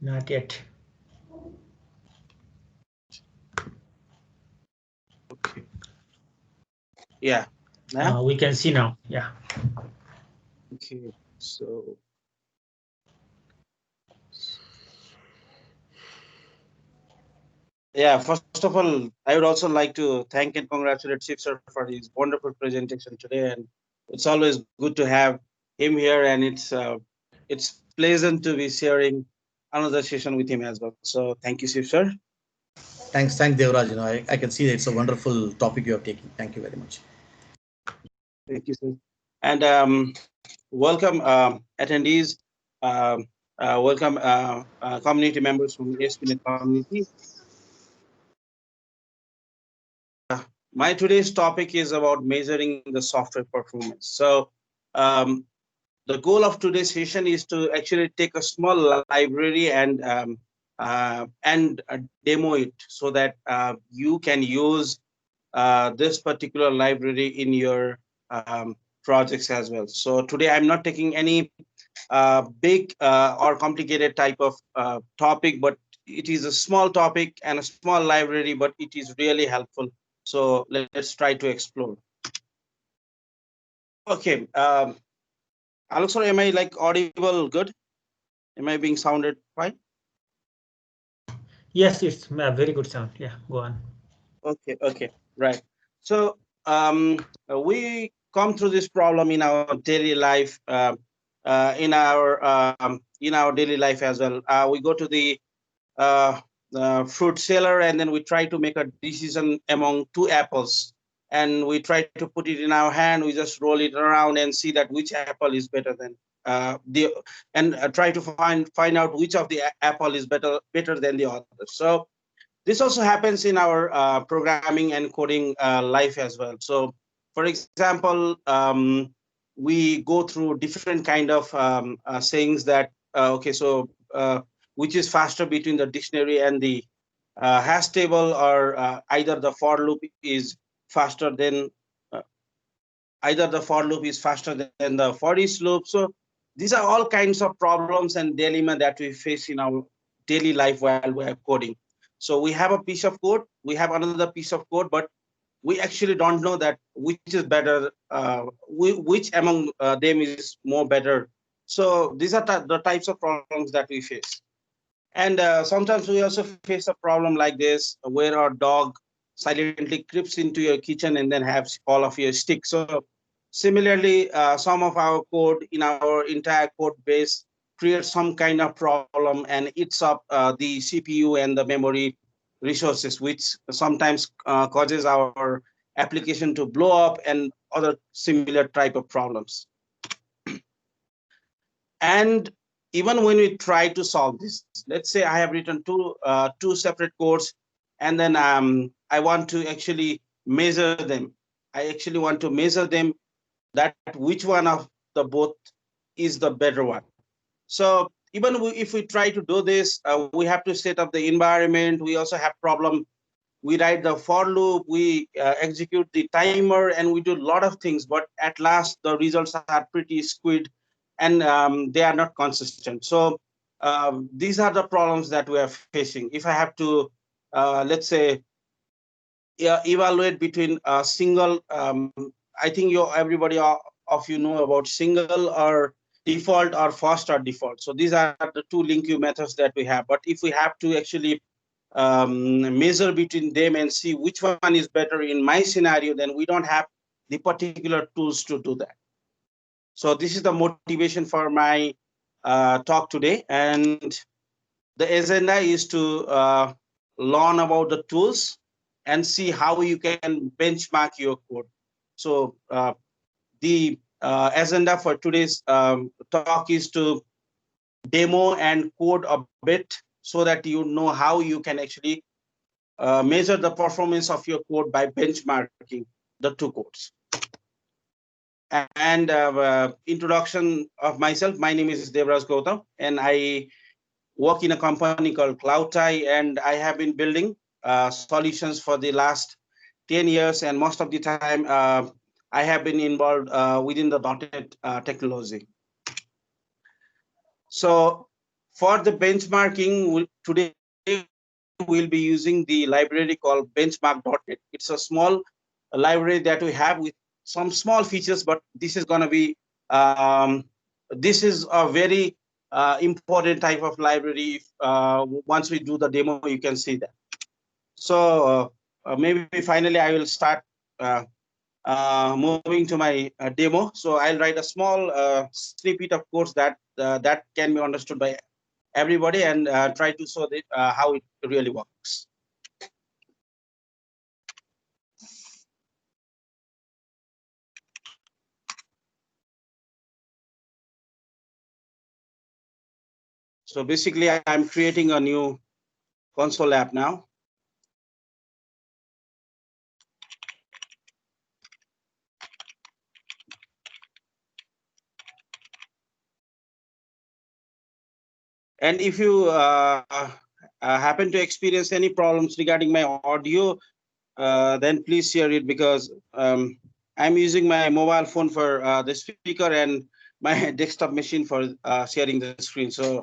Not yet. Okay. Yeah. Now? We can see now. Yeah. Okay. So. Yeah. First of all, I would also like to thank and congratulate Shiv sir for his wonderful presentation today, and it's always good to have him here, and it's pleasant to be sharing another session with him as well. So thank you, Shiv sir. Thanks, Devraj. I can see it's a wonderful topic you are taking. Thank you very much. Thank you, sir. And welcome attendees. Welcome community members from the SPNet community. My today's topic is about measuring the software performance. So the goal of today's session is to actually take a small library and demo it so that you can use this particular library in your projects as well. So today I'm not taking any big or complicated type of topic, but it is a small topic and a small library, but it is really helpful. So let's try to explore. Okay. Alex, sorry, am I like audible good? Am I being sounded fine? Yes, it's a very good sound. Yeah, go on. Okay, right. So we come through this problem in our daily life, in our daily life as well. We go to uh, the fruit seller and then we try to make a decision among two apples, and we try to put it in our hand. We just roll it around and see that which apple is better than the, and try to find out which of the apple is better than the other. So this also happens in our programming and coding life as well. So for example, we go through different kind of sayings that okay, so which is faster between the dictionary and the hash table, or either the for loop is faster than the for each loop. So these are all kinds of problems and dilemma that we face in our daily life while we are coding. So we have a piece of code, we have another piece of code, but we actually don't know that which is better, which among them is more better. So these are the types of problems that we face. And sometimes we also face a problem like this, where our dog silently creeps into your kitchen and then has all of your sticks. So similarly, some of our code in our entire code base creates some kind of problem and eats up the CPU and the memory resources, which sometimes causes our application to blow up and other similar type of problems. And even when we try to solve this, let's say I have written two separate codes, and then I want to actually measure them. I actually want to measure them, that which one of the both is the better one. So even if we try to do this, we have to set up the environment. We also have problem. We write the for loop, we execute the timer, and we do a lot of things. But at last, the results are pretty skewed, and they are not consistent. So these are the problems that we are facing. If I have to, let's say, evaluate between a single, I think everybody of you know about single or default or fast or default. So these are the two link queue methods that we have. But if we have to actually measure between them and see which one is better in my scenario, then we don't have the particular tools to do that. So this is the motivation for my talk today, and the agenda is to learn about the tools and see how you can benchmark your code. So the agenda for today's talk is to demo and code a bit so that you know how you can actually measure the performance of your code by benchmarking the two codes. And introduction of myself, my name is Raj Gautam, and I work in a company called CloudTie, and I have been building solutions for the last 10 years, and most of the time I have been involved within the .NET technology. So for the benchmarking, today we'll be using the library called benchmark.net. It's a small library that we have with some small features, but this is going to be, this is a very important type of library. Once we do the demo, you can see that. So maybe finally I will start moving to my demo. So I'll write a small snippet of course that can be understood by everybody, and try to show that, how it really works. So basically, I'm creating a new console app now. And if you happen to experience any problems regarding my audio, then please share it, because I'm using my mobile phone for the speaker and my desktop machine for sharing the screen. So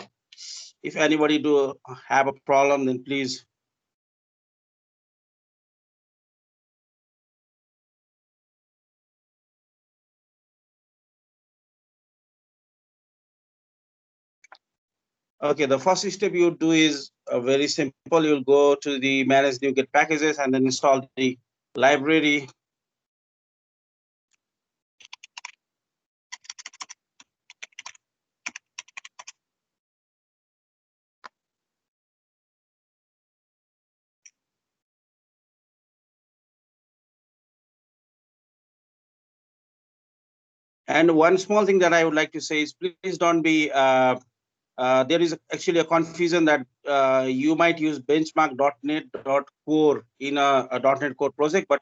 if anybody do have a problem, then please. Okay, the first step you do is very simple. You'll go to the manage NuGet packages and then install the library. And one small thing that I would like to say is, please don't be, there is actually a confusion that you might use benchmark.net.core in a .NET Core project, but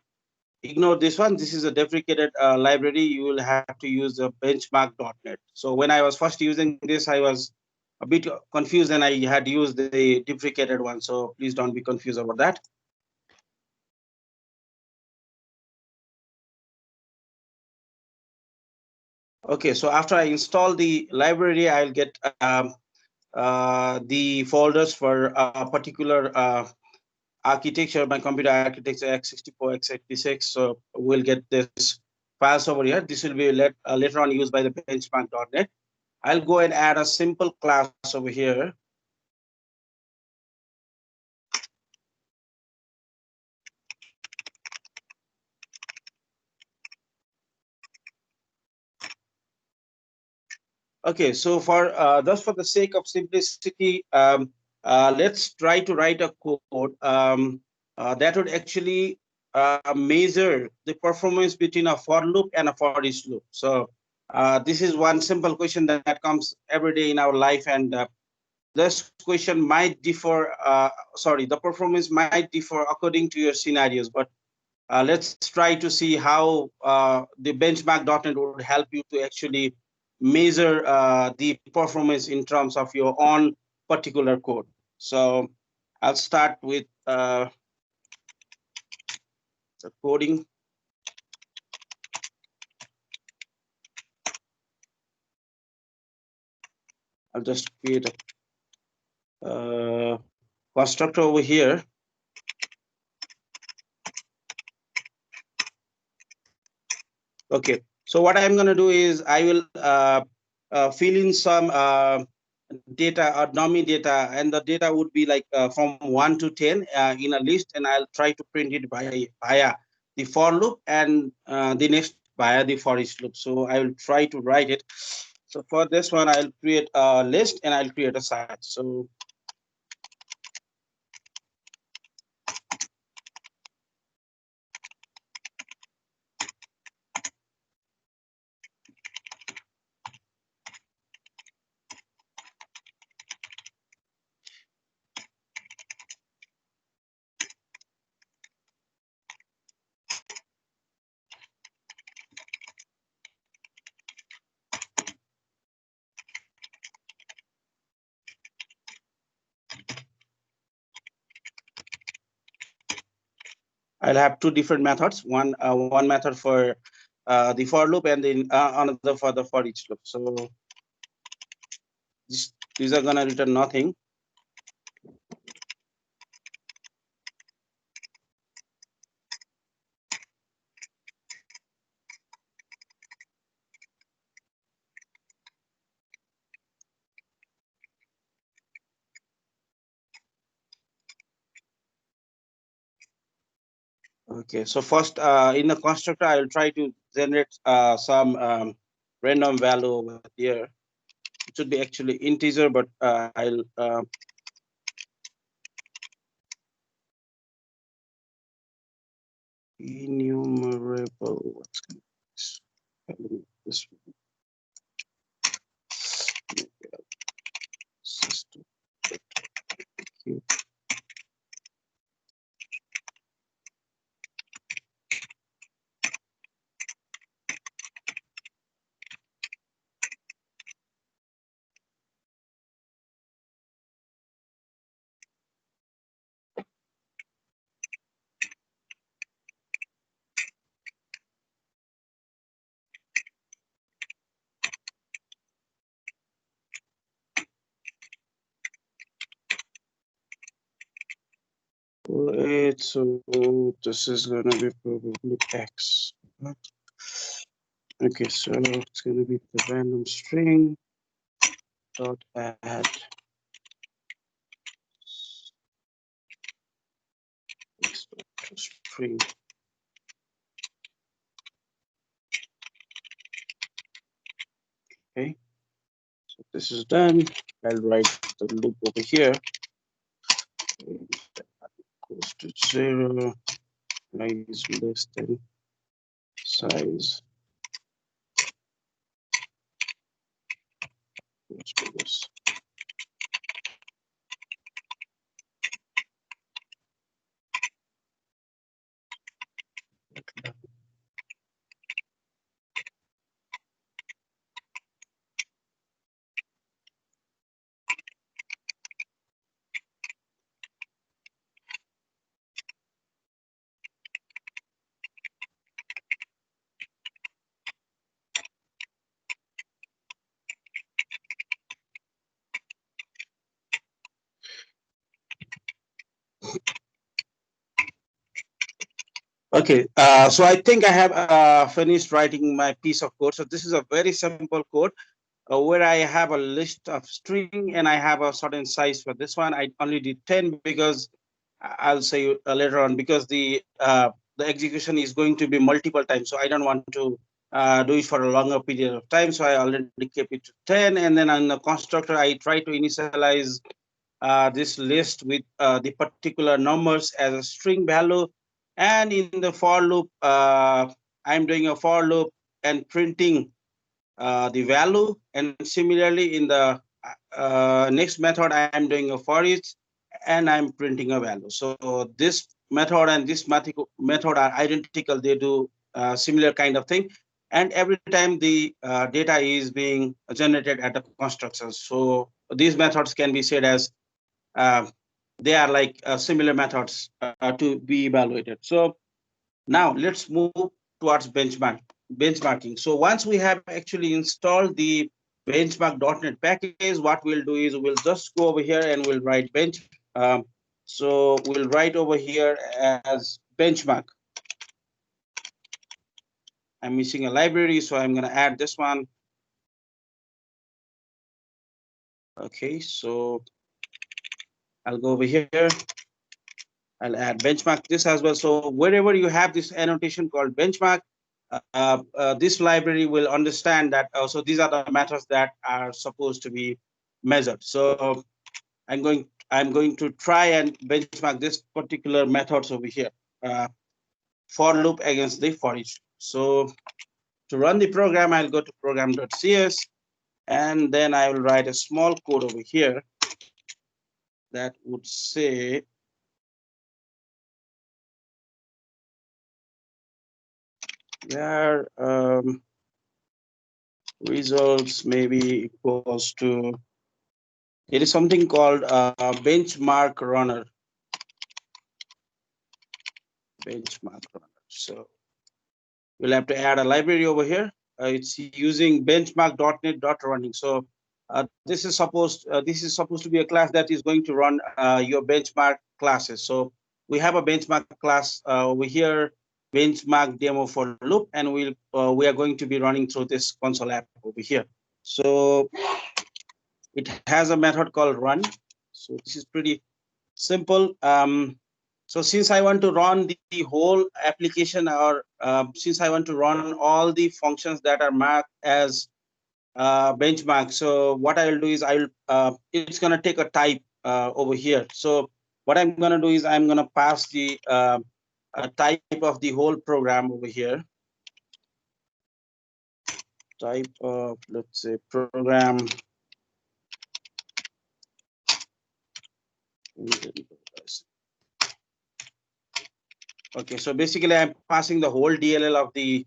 ignore this one. This is a deprecated library. You will have to use the benchmark.net. So when I was first using this, I was a bit confused and I had used the deprecated one. So please don't be confused about that. Okay, so after I install the library, I'll get the folders for a particular architecture, my computer architecture x64, x86. So we'll get this files over here. This will be later on used by the benchmark.net. I'll go and add a simple class over here. Okay, so for just for the sake of simplicity, let's try to write a code that would actually measure the performance between a for loop and a for each loop. So this is one simple question that comes every day in our life, and this question might differ. Sorry, the performance might differ according to your scenarios, but let's try to see how the benchmark.net would help you to actually measure the performance in terms of your own particular code. So I'll start with the coding. I'll just create a constructor over here. Okay, so what I'm going to do is I will fill in some data or dummy data, and the data would be like from 1 to 10 in a list, and I'll try to print it via the for loop, and the next via the for each loop. So I will try to write it. So for this one, I'll create a list and I'll create a site. So I'll have two different methods. One method for the for loop, and then another for the for each loop. So these are gonna return nothing. Okay, so first in the constructor, I will try to generate some random value over here. It should be actually integer, but I'll enumerable. What's this? System. Wait, so this is gonna be probably X. Okay, so it's gonna be the random string dot add string. Okay, so this is done. I'll write the loop over here. Goes to 0, size less than size. Let's do this. Okay, so I think I have finished writing my piece of code. So this is a very simple code where I have a list of string and I have a certain size for this one. I only did 10 because I'll say later on, because the execution is going to be multiple times. So I don't want to do it for a longer period of time. So I already kept it to 10. And then on the constructor, I try to initialize this list with the particular numbers as a string value. And in the for loop, I'm doing a for loop and printing the value. And similarly, in the next method, I'm doing a for each, and I'm printing a value. So this method and this method are identical. They do similar kind of thing. And every time the data is being generated at the constructors. So these methods can be said as they are like similar methods to be evaluated. So now let's move towards benchmarking. So once we have actually installed the benchmark.net package, what we'll do is we'll just go over here and we'll write bench. So we'll write over here as benchmark. I'm missing a library, so I'm going to add this one. Okay, so I'll go over here. I'll add benchmark this as well. So wherever you have this annotation called benchmark, this library will understand that. So these are the methods that are supposed to be measured. So I'm going to try and benchmark this particular methods over here. For loop against the for each. So to run the program, I'll go to program.cs, and then I will write a small code over here that would say where results maybe equals to, it is something called benchmark runner. Benchmark runner. So we'll have to add a library over here. It's using benchmark.net.running. So this is supposed to be a class that is going to run your benchmark classes. So we have a benchmark class over here, benchmark demo for loop, and we are going to be running through this console app over here. So it has a method called run. So this is pretty simple. So since I want to run the whole application, or since I want to run all the functions that are marked as benchmark, so what I will do is it's going to take a type over here. So what I'm going to do is I'm going to pass the type of the whole program over here. Type of, let's say, program. Okay, so basically I'm passing the whole DLL of the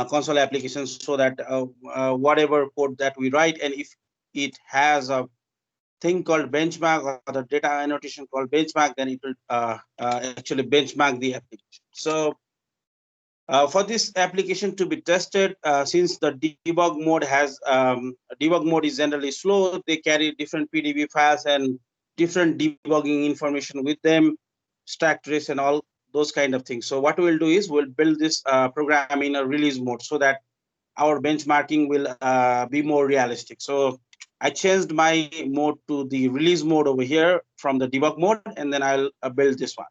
console application, so that whatever code that we write, and if it has a thing called benchmark or the data annotation called benchmark, then it will actually benchmark the application. So for this application to be tested, since the debug mode is generally slow, they carry different PDB files and different debugging information with them, stack trace and all those kind of things. So what we'll do is we'll build this program in a release mode so that our benchmarking will be more realistic. So I changed my mode to the release mode over here from the debug mode, and then I'll build this one.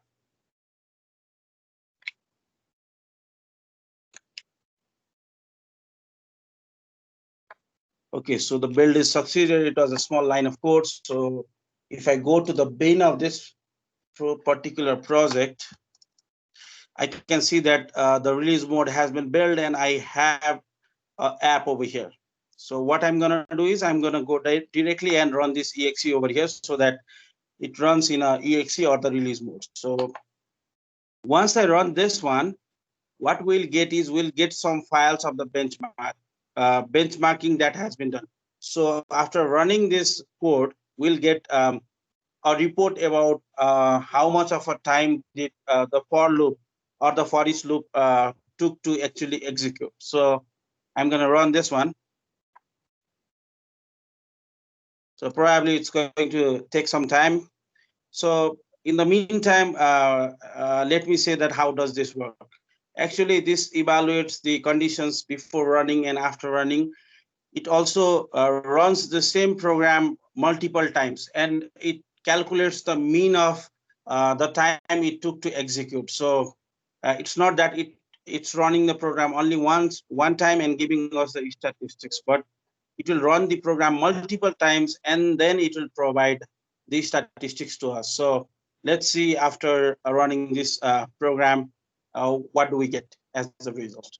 Okay, so the build is succeeded. It was a small line of code. So if I go to the bin of this particular project, I can see that the release mode has been built, and I have an app over here. So what I'm going to do is I'm going to go directly and run this exe over here so that it runs in a exe or the release mode. So once I run this one, what we'll get is we'll get some files of the benchmarking that has been done. So after running this code, we'll get a report about how much of a time did the for loop or the for each loop took to actually execute. So I'm going to run this one. So probably it's going to take some time. So in the meantime, let me say that how does this work? Actually, this evaluates the conditions before running and after running. It also runs the same program multiple times, and it calculates the mean of the time it took to execute. So it's not that it's running the program only one time and giving us the statistics, but it will run the program multiple times, and then it will provide the statistics to us. So let's see after running this program, what do we get as a result.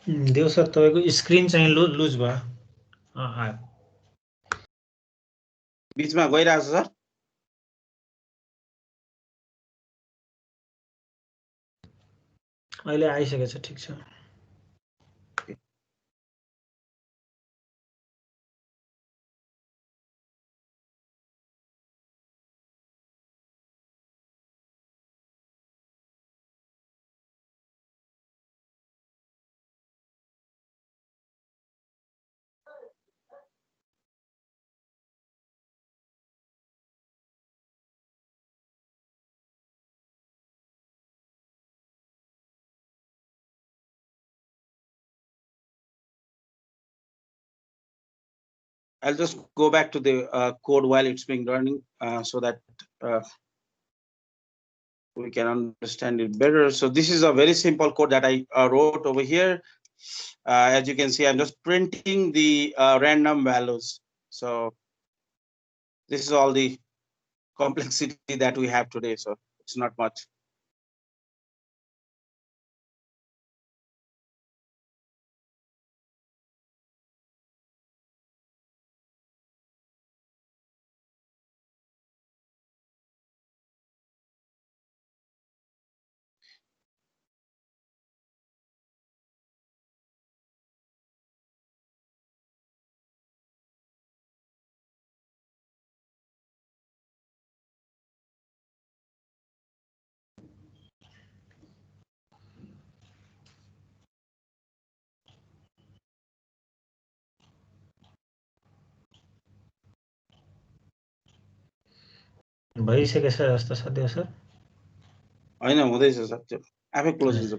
Dev sir तपाईँको screen चाहिँ loose भयो आयो बिचमा गइरहेको छ sir अहिले आइसकेको छ ठिक छ I'll just go back to the code while it's being running so that we can understand it better. So this is a very simple code that I wrote over here. As you can see, I'm just printing the random values. So this is all the complexity that we have today. So it's not much. भइसकेछ जस्तो छ त्यो sir होइन हुँदैछ sir त्यो आफै close हुन्छ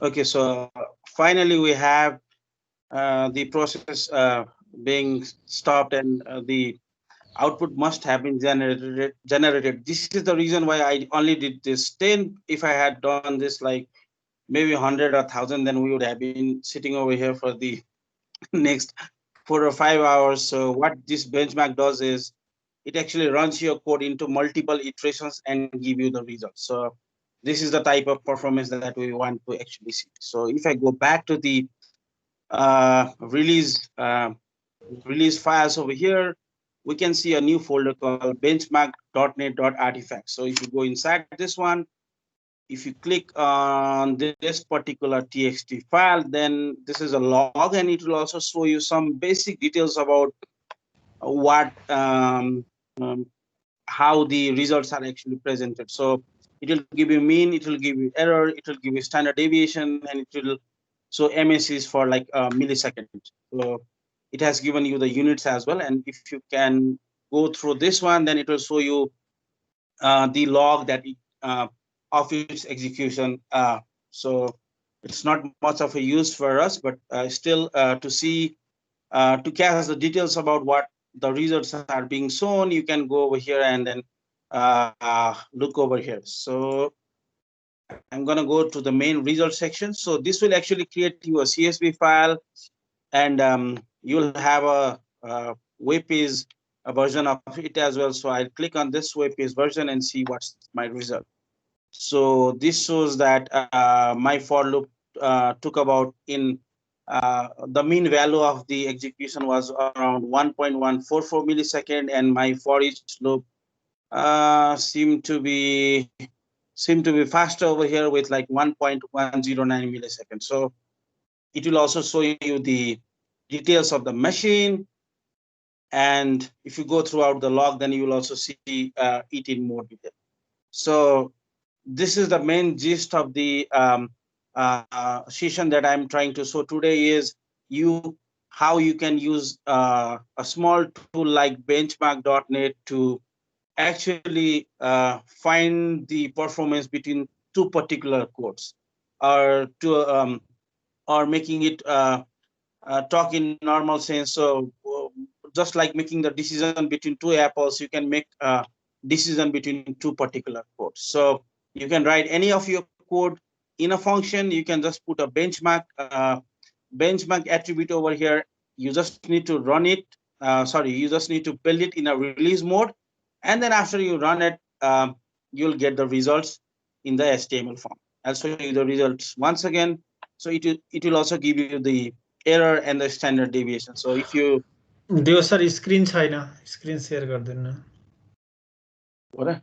Okay, so finally we have the process being stopped and the output must have been generated. This is the reason why I only did this 10. If I had done this like maybe 100 or 1,000, then we would have been sitting over here for the next 4 or 5 hours. So what this benchmark does is it actually runs your code into multiple iterations and give you the results. So this is the type of performance that we want to actually see. So if I go back to the release files over here, we can see a new folder called benchmark.net.artifact. So if you go inside this one, if you click on this particular txt file, then this is a log, and it will also show you some basic details about what how the results are actually presented. So it will give you mean, it will give you error, it will give you standard deviation, and it will show MSEs for like a millisecond. So it has given you the units as well. And if you can go through this one, then it will show you the log that of its execution. So it's not much of a use for us, but still to see, to catch the details about what the results are being shown, you can go over here and then look over here. So I'm going to go to the main result section. So this will actually create you a CSV file, and you'll have a web page a version of it as well. So I'll click on this web page version and see what's my result. So this shows that my for loop took about in the mean value of the execution was around 1.144 millisecond, and my for each loop seemed to be faster over here with like 1.109 milliseconds. So it will also show you the details of the machine, and if you go throughout the log, then you will also see it in more detail. So this is the main gist of the session that I'm trying to show today is how you can use a small tool like benchmark.net to actually find the performance between two particular codes, or making it talk in normal sense. So just like making the decision between two apples, you can make a decision between two particular codes. So you can write any of your code in a function. You can just put a benchmark attribute over here. You just need to run it. You just need to build it in a release mode, and then after you run it, you'll get the results in the HTML form. I'll show you the results once again. So it will also give you the error and the standard deviation. So if you त्यो sir screen छैन screen share गर्दैन हो र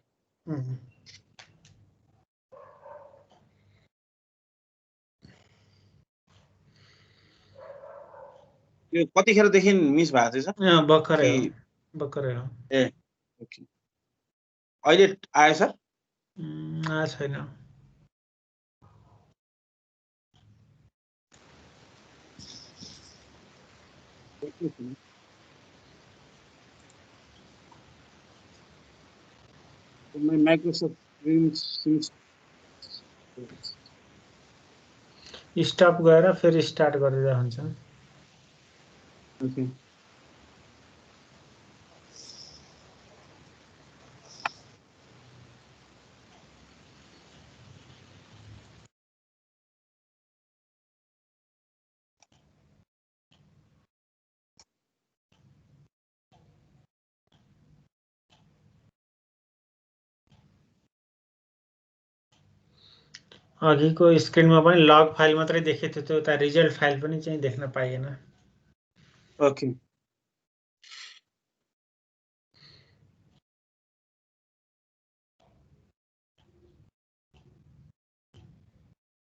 यो कतिखेरदेखि miss भएको छ भर्खरै हो ए okay अहिले आयो सर आएको छैन My Microsoft Teams seems स्टप गरेर फेरि स्टार्ट गरेर हुन्छ okay. अघिको स्क्रिनमा पनि लग फाइल मात्रै देखेको थियो त्यो रिजल्ट फाइल पनि चाहिँ देख्न पाइएन Okay.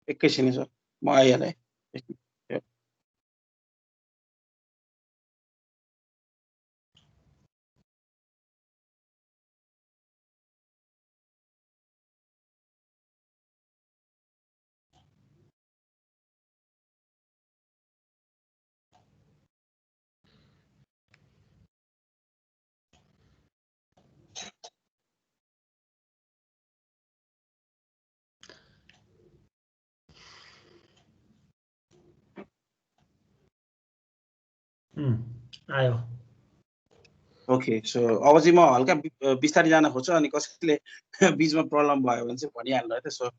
एकैछिन सर म आइहालेँ आयो ओके सो अब चाहिँ म हल्का बिस्तारै जान खोज्छु अनि कसैले बीचमा प्रब्लम भयो भने चाहिँ भनिहाल्नु है त सो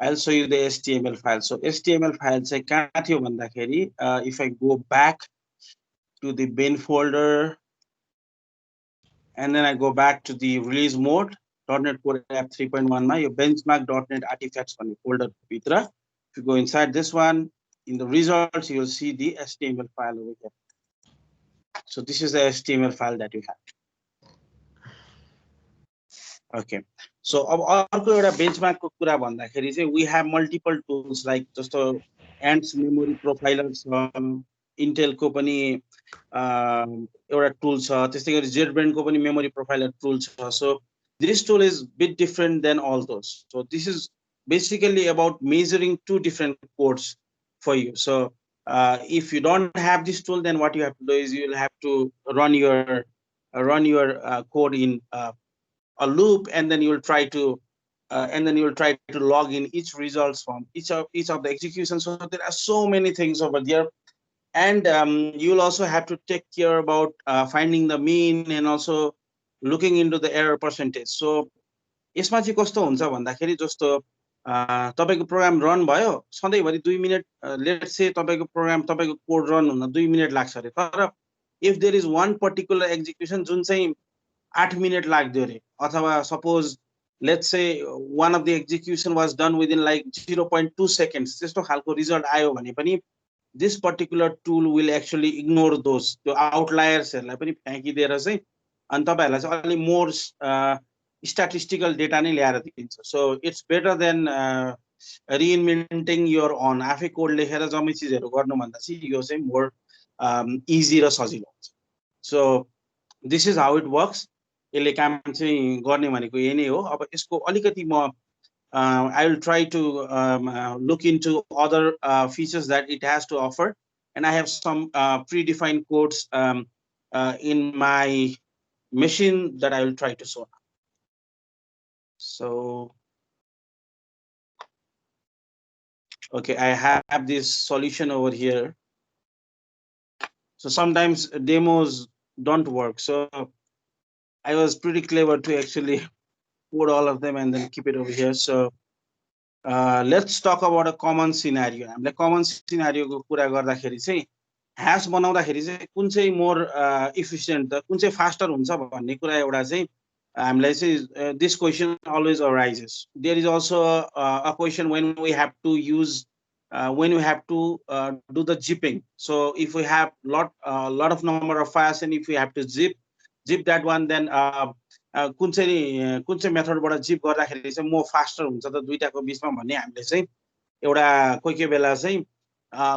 I'll show you the HTML file. So HTML file चाहिँ कहाँ थियो भन्दाखेरि if I go back to the bin folder and then I go back to the release mode .NET Core App 3.1 मा यो benchmark.net artifacts भन्ने folder भित्र if you go inside this one in the results you will see the HTML file over here. So this is the HTML file that you have. Okay. So अब अर्को एउटा बेन्चमार्कको कुरा भन्दाखेरि चाहिँ we have multiple tools like जस्तो ants memory profiler छ इन्टेलको पनि एउटा टुल छ त्यस्तै गरी JetBrains को पनि memory profiler tool छ so this tool is bit different than all those so this is basically about measuring two different codes for you so if you don't have this tool then what you have to do is you will have to run your code in a loop and then you will try to log in each results from each of the executions so there are so many things over there and you will also have to take care about finding the mean and also looking into the error percentage so यसमा चाहिँ कस्तो हुन्छ भन्दाखेरि जस्तो तपाईको program run भयो सधैँभरि 2 minute let's say तपाईको प्रोग्राम तपाईको कोड रन हुन 2 मिनेट लाग्छ रे तर if there is one particular execution जुन चाहिँ 8 मिनेट लाग्थ्यो रे अथवा suppose let's say one of the execution was done within like 0.2 seconds त्यस्तो खालको रिजल्ट आयो भने पनि this particular tool will actually ignore those त्यो आउटलायर्सहरुलाई पनि फ्याँकिदिएर चाहिँ अनि तपाईहरुलाई चाहिँ अलि मोर statistical data नै ल्याएर दिन्छ so it's better than reinventing your own आफै कोड लेखेर जम्मै चीजहरु गर्नु भन्दा चाहिँ यो चाहिँ मोर इजी र सजिलो हुन्छ so this is how it works यसले काम चाहिँ गर्ने भनेको यही नै हो अब यसको अलिकति म I will try to look into other features that it has to offer and I have some predefined codes in my machine that I will try to show. So okay I have this solution over here so sometimes demos don't work so I was pretty clever to actually put all of them and then keep it over here so let's talk about a common scenario हामीले common scenario को कुरा गर्दाखेरि चाहिँ ह्याश बनाउँदाखेरि चाहिँ कुन चाहिँ मोर एफिसिएन्ट कुन चाहिँ फास्टर हुन्छ भन्ने कुरा एउटा चाहिँ हामीलाई चाहिँ this question always arises there is also a question when we have to use when we have to do the zipping so if we have lot of number of files and if we have to zip that one then कुन चाहिँ मेथडबाट zip गर्दाखेरि चाहिँ म faster हुन्छ त दुईटाको बीचमा भन्ने हामीले चाहिँ एउटा कोही बेला चाहिँ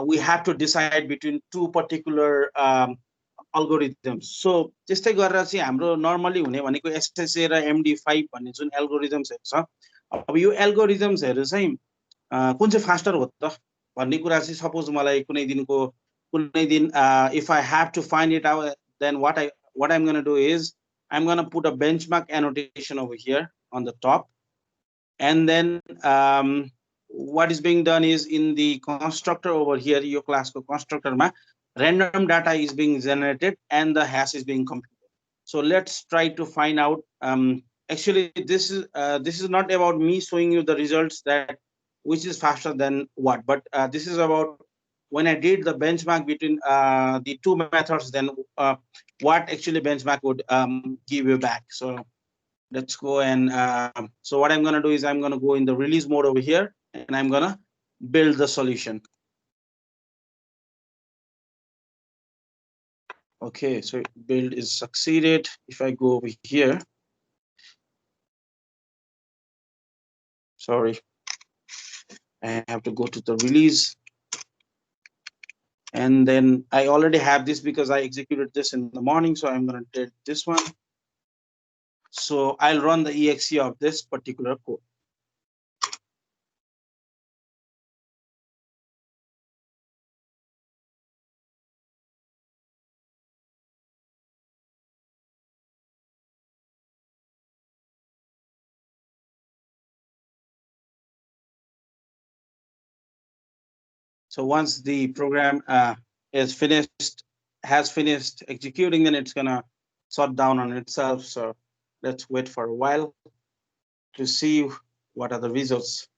we have to decide between two particular algorithms so त्यस्तै गरेर चाहिँ हाम्रो नर्मली हुने भनेको SSA र MD5 भन्ने जुन एल्गोरिथम्सहरु छ अब यो एल्गोरिथम्सहरु चाहिँ कुन चाहिँ फास्टर हो त भन्ने कुरा चाहिँ सपोज मलाई कुनै दिन if I have to find it out then what I'm going to do is I'm going to put a benchmark annotation over here on the top. And then what is being done is in the constructor over here, your class constructor ma random data is being generated and the hash is being computed. So let's try to find out. Actually, this is not about me showing you the results that which is faster than what, but this is about when I did the benchmark between the two methods, then what actually benchmark would give you back. So let's go and so what I'm going to do is I'm going to go in the release mode over here and I'm going to build the solution. Okay, so build is succeeded. If I go over here, sorry, I have to go to the release. And then I already have this because I executed this in the morning. So I'm going to take this one. So I'll run the exe of this particular code. So once the program is finished, has finished executing, then it's gonna shut down on itself. So let's wait for a while to see what are the results.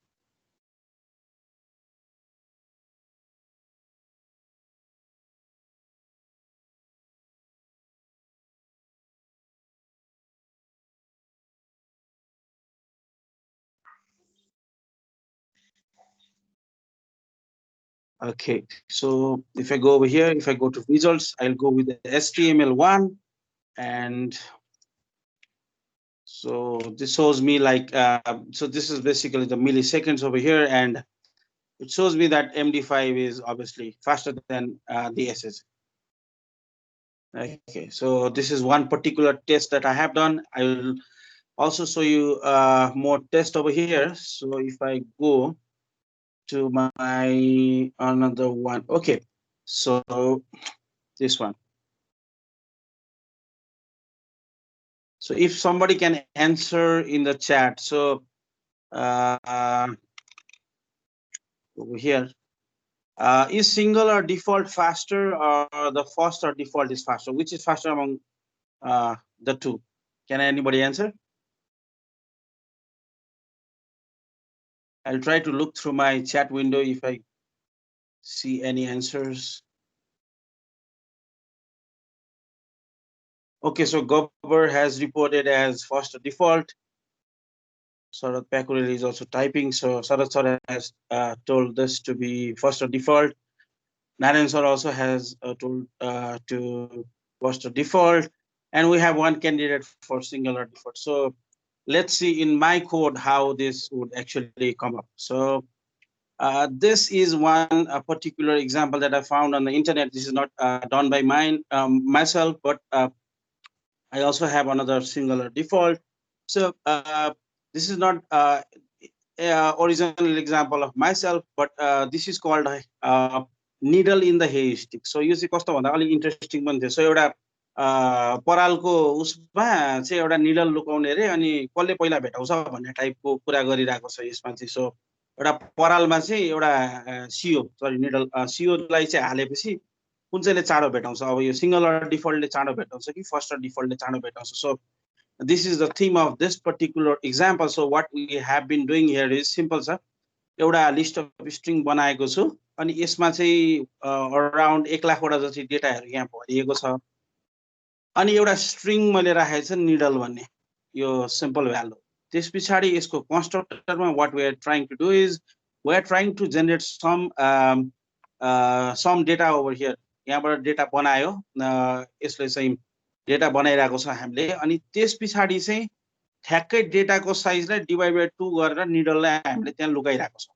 Okay, so if I go over here, if I go to results, I'll go with the HTML1, and so this shows me like so this is basically the milliseconds over here, and it shows me that MD5 is obviously faster than the SS. Okay, so this is one particular test that I have done. I will also show you more tests over here. So if I go to my another one, okay, so this one. So if somebody can answer in the chat, so over here, is single or default faster, or the first or default is faster? Which is faster among the two? Can anybody answer? I'll try to look through my chat window if I see any answers. Okay, so Gobber has reported as first default. Sarat Pakuril is also typing. So Sarat Sir has told this to be first default. Narayan Sir also has told to first default. And we have one candidate for singular default. So let's see in my code how this would actually come up. So this is one particular example that I found on the internet. This is not done by myself, but I also have another singular default. So this is not original example of myself, but this is called needle in the haystack. So यो चाहिँ कस्तो भन्दा अलि interesting पनि थियो. सो एउटा परालको उसमा चाहिँ एउटा निडल लुकाउने रे अनि कसले पहिला भेटाउँछ भन्ने टाइपको कुरा गरिरहेको छ यसमा चाहिँ. सो एउटा परालमा चाहिँ एउटा सियो सरी निडल सियोलाई चाहिँ हालेपछि कुन चाहिँले चाँडो भेटाउँछ. अब यो सिंगल डिफल्टले चाँडो भेटाउँछ कि फर्स्ट डिफल्टले चाँडो भेटाउँछ. सो this is the theme of this particular example. So what we have been doing here is simple छ. एउटा लिस्ट अफ स्ट्रिङ बनाएको छु अनि यसमा चाहिँ अराउन्ड 1 लाखवटा जति डेटाहरू यहाँ भरिएको छ. अनि एउटा स्ट्रिङ मैले राखेको छु निडल भन्ने यो सिम्पल भ्यालु. त्यस पछाडी यसको कन्स्ट्रक्टरमा what we are trying to do is we are trying to generate some data over here. यहाँबाट डेटा बनायो यसले चाहिँ डेटा बनाइरहेको छ हामीले. अनि त्यस पछाडी चाहिँ ठ्याक्कै डेटाको साइजलाई डिभाइड बाइ 2 गरेर निडललाई हामीले त्यहाँ लुकाइरहेको छ.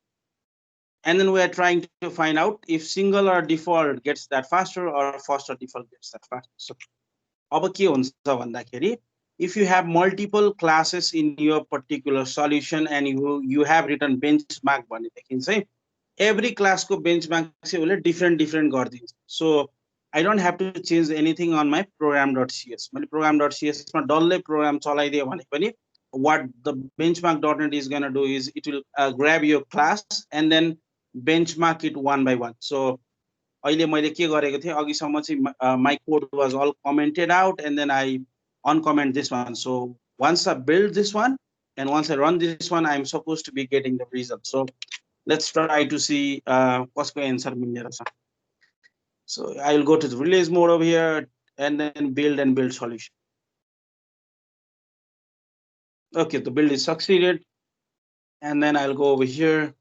And then we are trying to find out if single or default gets that faster or first or default gets that faster. So अब के हुन्छ भन्दाखेरि if you have multiple classes in your particular solution and you have written benchmark भनेदेखि चाहिँ every class को benchmark चाहिँ उसले different गरिदिन्छ. So I don't have to change anything on my program.cs. मैले program.cs मा डल्लै प्रोग्राम चलाइदियो भने पनि what the benchmark.net is going to do is it will grab your class and then benchmark it one by one. So अहिले मैले के गरेको थिएँ अघिसम्म चाहिँ my code was all commented out and then I uncomment this one. So once I build this one and once I run this one, I'm supposed to be getting the result. So let's try to see कसको answer मिल्ने रहेछ. So I'll go to the release mode over here and then build solution. Okay, the build is succeeded. And then I'll go over here.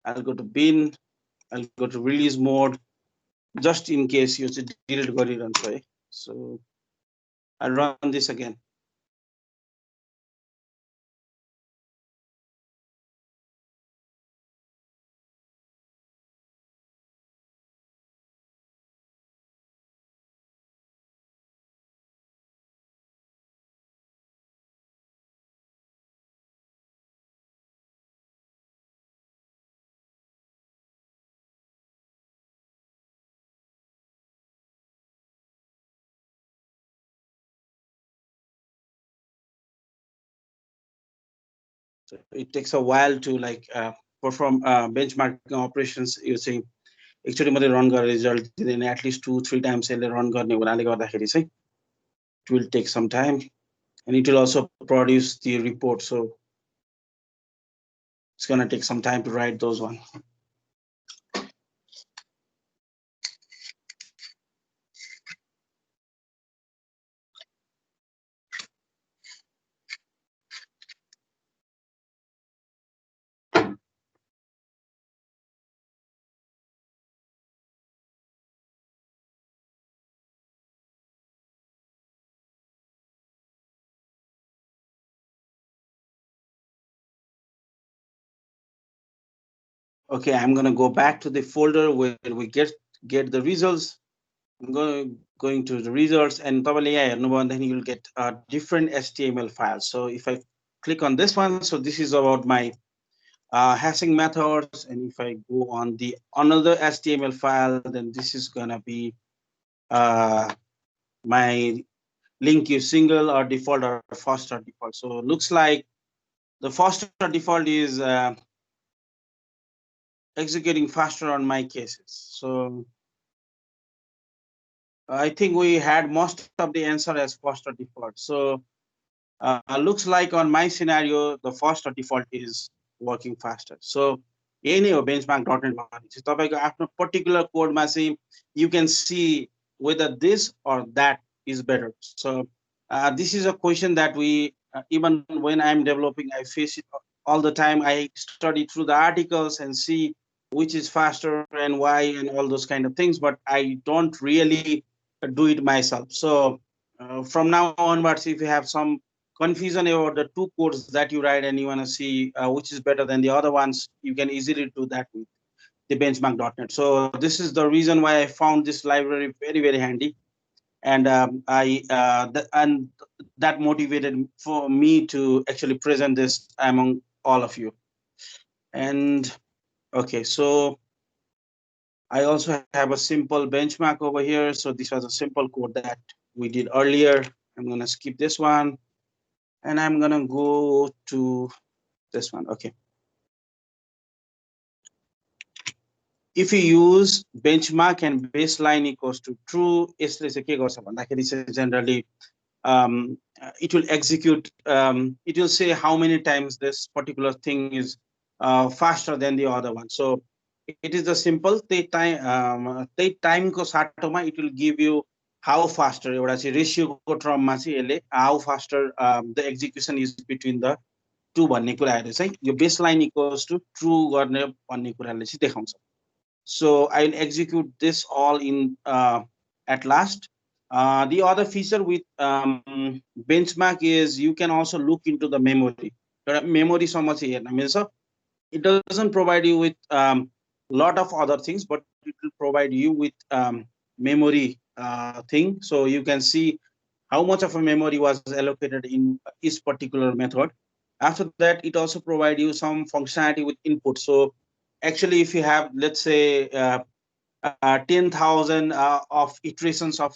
I'll go to bin. I'll go to release mode just in case you delete गरिरहन्छ. So I'll run this again. So it takes a while to like perform benchmarking operations using actually मैले run गर्ने result दिँदैन at least 2-3 times यसले run गर्ने हुनाले गर्दाखेरि चाहिँ it will take some time and it will also produce the report. So it's going to take some time to write those one. Okay, I'm going to go back to the folder where we get the results. I'm going to the results and then you'll get a different HTML file. So if I click on this one, so this is about my hashing methods. And if I go on the another HTML file, then this is going to be my link is single or default or first or default. So it looks like the first or default is executing faster on my cases. So I think we had most of the answer as first or default. So looks like on my scenario, the first or default is working faster. So any benchmark.net after particular code massive, you can see whether this or that is better. So this is a question that we even when I'm developing, I face it all the time. I study through the articles and see which is faster and why and all those kind of things, but I don't really do it myself. So from now onwards, if you have some confusion about the two codes that you write and you want to see which is better than the other ones, you can easily do that with the benchmark.net. So this is the reason why I found this library very, very handy. And and that motivated for me to actually present this among all of you. And okay, so I also have a simple benchmark over here. So this was a simple code that we did earlier. I'm going to skip this one. And I'm going to go to this one. Okay. If you use benchmark and baseline equals to true, generally it will execute, it will say how many times this particular thing is faster than the other one. So it is the simple time it will give you how faster ratio how faster the execution is between the two भन्ने कुराहरु चाहिँ यो baseline equals to true गर्ने भन्ने कुराले चाहिँ देखाउँछ. So I'll execute this all in at last. The other feature with benchmark is you can also look into the memory. Memory so much here. I mean, so it doesn't provide you with lot of other things, but it will provide you with memory thing. So you can see how much of a memory was allocated in each particular method. After that, it also provides you some functionality with input. So actually, if you have, let's say, 10,000 of iterations of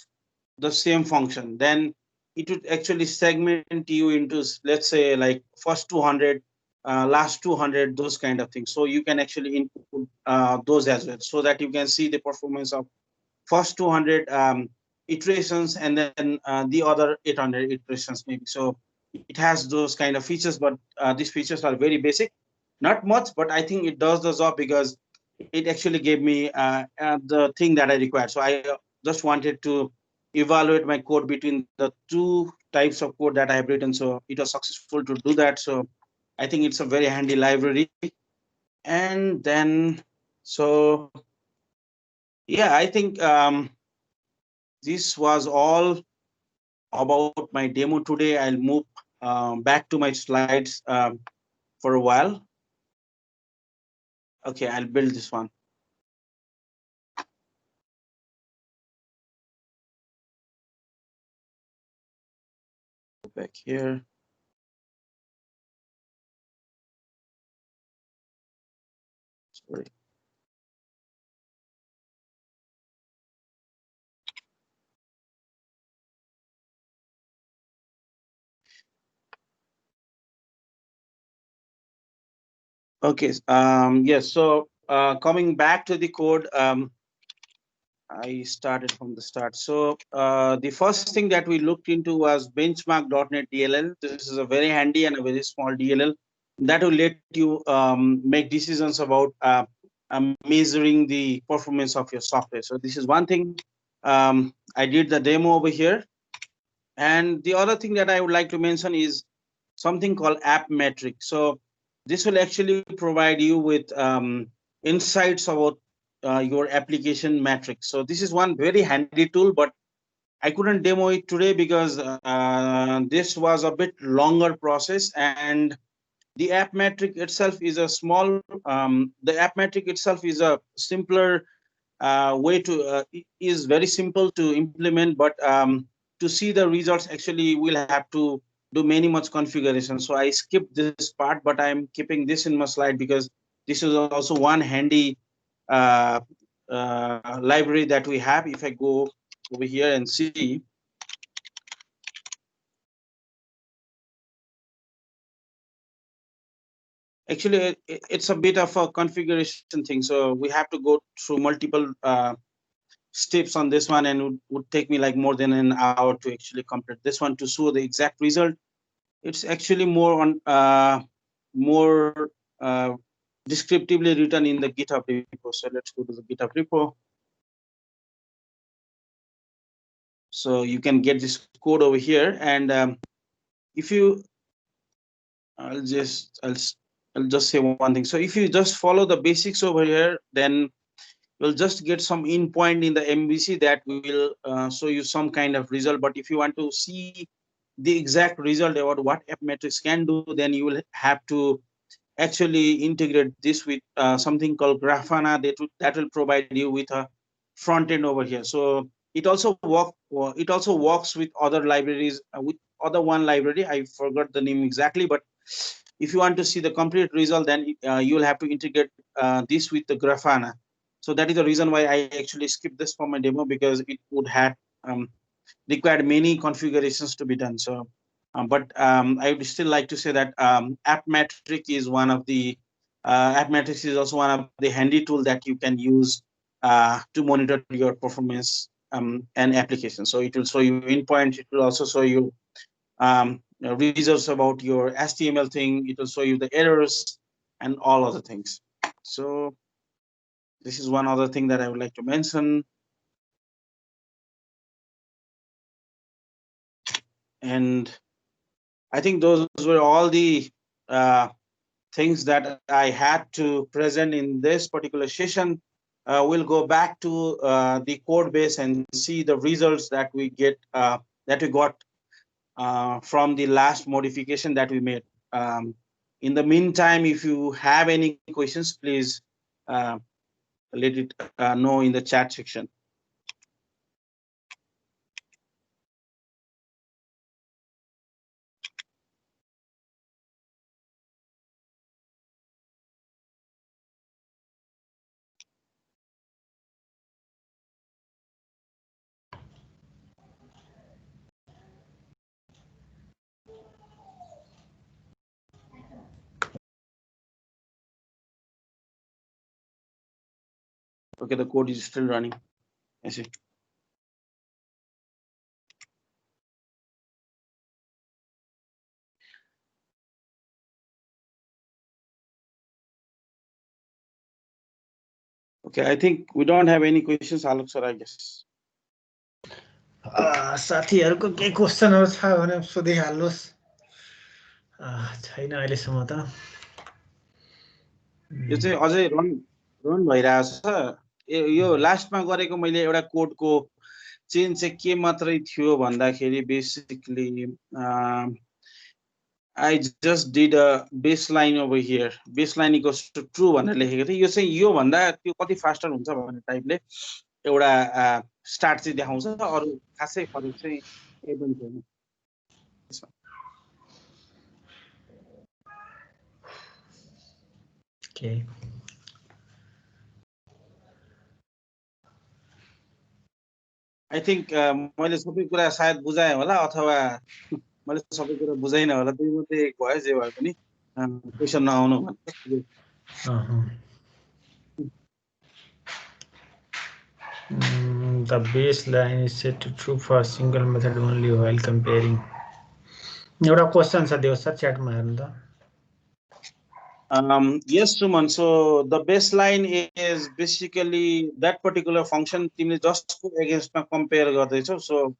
the same function, then it would actually segment you into, let's say, like first 200, last 200, those kind of things. So you can actually input those as well, so that you can see the performance of first 200 iterations, and then the other 800 iterations maybe. So it has those kind of features, but these features are very basic, not much, but I think it does the job, because it actually gave me the thing that I required. So I just wanted to evaluate my code between the two types of code that I have written. So it was successful to do that. So I think it's a very handy library. And then, so yeah, I think this was all about my demo today. I'll move back to my slides for a while. Okay, I'll build this one. Back here. Sorry. Okay. Yes. So coming back to the code, I started from the start. So the first thing that we looked into was benchmark.net DLL. This is a very handy and a very small DLL that will let you make decisions about measuring the performance of your software. So this is one thing. I did the demo over here. And the other thing that I would like to mention is something called app metric. So this will actually provide you with insights about your application metrics. So this is one very handy tool, but I couldn't demo it today because this was a bit longer process, and the app metric itself is a small. The app metric itself is a simpler way to is very simple to implement, but to see the results, actually we'll have to do many much configuration. So I skipped this part, but I'm keeping this in my slide because this is also one handy uh, library that we have. If I go over here and see, actually it's a bit of a configuration thing, so we have to go through multiple steps on this one, and would take me like more than an hour to actually complete this one to show the exact result. It's actually more on more descriptively written in the GitHub repo. So let's go to the GitHub repo. So you can get this code over here, and if you, I'll just say one thing. So if you just follow the basics over here, then you'll just get some endpoint in the MVC that will show you some kind of result. But if you want to see the exact result about what app metrics can do, then you will have to actually integrate this with something called Grafana that will provide you with a front end over here. So it also works with other libraries, with other one library. I forgot the name exactly, but if you want to see the complete result, then you'll have to integrate this with the Grafana. So that is the reason why I actually skipped this for my demo, because it would have um, required many configurations to be done. So, but I would still like to say that AppMetric is one of the AppMetrics is also one of the handy tool that you can use to monitor your performance and application. So it will show you endpoints. It will also show you results about your HTML thing. It will show you the errors and all other things. So this is one other thing that I would like to mention. And I think those were all the things that I had to present in this particular session. We'll go back to the code base and see the results that we got from the last modification that we made. In the meantime, if you have any questions, please let it know in the chat section. Okay, the code is still running. I see. Okay, I think we don't have any questions, Alok sir, I guess. साथीहरुको के क्वेशनहरु छ भने सोधिहाल्नुस्। छैन अहिलेसम्म त। यो चाहिँ अझै run भइरहेछ। यो लास्टमा गरेको मैले एउटा कोडको चेन्ज चाहिँ के मात्रै थियो भन्दाखेरि basically I just did a baseline over here. Baseline equals to true भनेर लेखेको थिएँ। यो चाहिँ यो भन्दा त्यो कति फास्टर हुन्छ भन्ने टाइपले एउटा स्टार्ट चाहिँ देखाउँछ, अरु खासै फरक चाहिँ केही पनि छैन। Okay. I think मैले सबै कुरा सायद बुझाएँ होला, अथवा मैले सबै कुरा बुझाइन होला। दुई मध्ये एक भयो, जे भए पनि क्वेशन नआउनु भन्ने। The baseline is set to true for a single method only while comparing. एउटा क्वेशन छ देव सर च्याटमा हेर्नु त। Yes, Suman. So the baseline is basically that particular function तिमीले जसको अगेन्स्टमा कम्पेयर गर्दैछौ। सो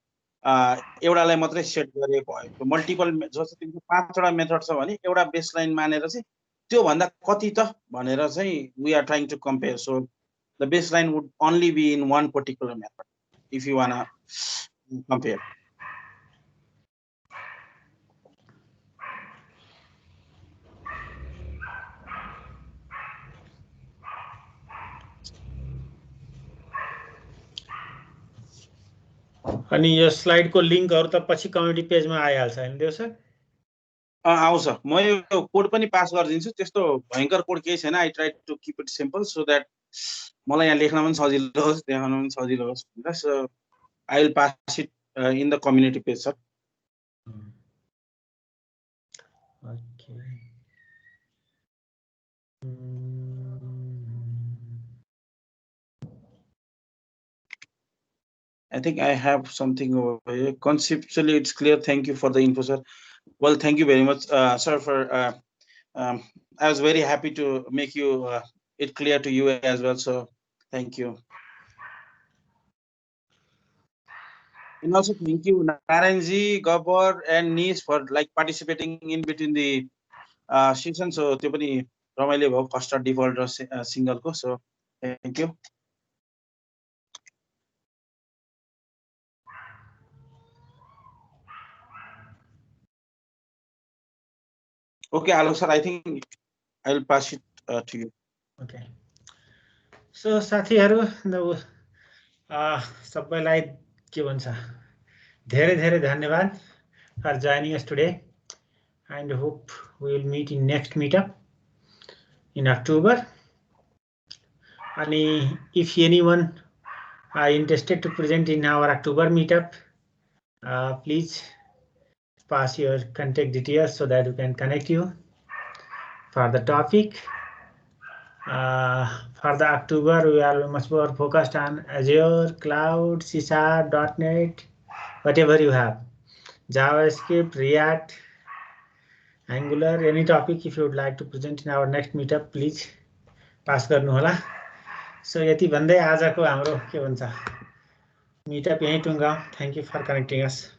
एउटालाई मात्रै सेट गरेको भयो। सो मल्टिपल जस्तो तिम्रो 5 वटा मेथड छ भने एउटा बेसलाइन मानेर चाहिँ त्यो भन्दा कति त भनेर चाहिँ we are trying to compare. So the baseline would only be in one particular method if you wanna compare. अनि यो स्लाइडको लिंकहरु त पछि कम्युनिटी पेजमा आइहाल्छ हैन देव सर? आउँछ। म यो कोड पनि पास गरिदिन्छु। त्यस्तो भयंकर कोड केही छैन। I try to keep it simple so that मलाई यहाँ लेख्न पनि सजिलो होस्, देखाउन पनि सजिलो होस् भनेर। So I will pass it in the community page, sir. Okay. I think I have something over here. Conceptually, it's clear. Thank you for the info, sir. Well, thank you very much, sir, for I was very happy to make you it clear to you as well. So thank you. And also thank you Naranji, Gabor and Nish for like participating in between the session. So त्यो पनि रमाइलो भयो first र default र single को. So thank you. Okay, Alok sir, I think I will pass it to you. Okay. So साथीहरु सबैलाई के भन्छ धेरै धेरै धन्यवाद for joining us today and hope we will meet in next meetup in October. And if anyone are interested to present in our October meetup, please pass your contact details so that we can connect you for the topic. For the October, we are much more focused on Azure, Cloud, C#, .NET, whatever you have, JavaScript, React, Angular, any topic. If you would like to present in our next meetup, please pass गर्नु होला. So यति भन्दै आजको हाम्रो के भन्छ meetup यही टुङ्गाउँ. Thank you for connecting us.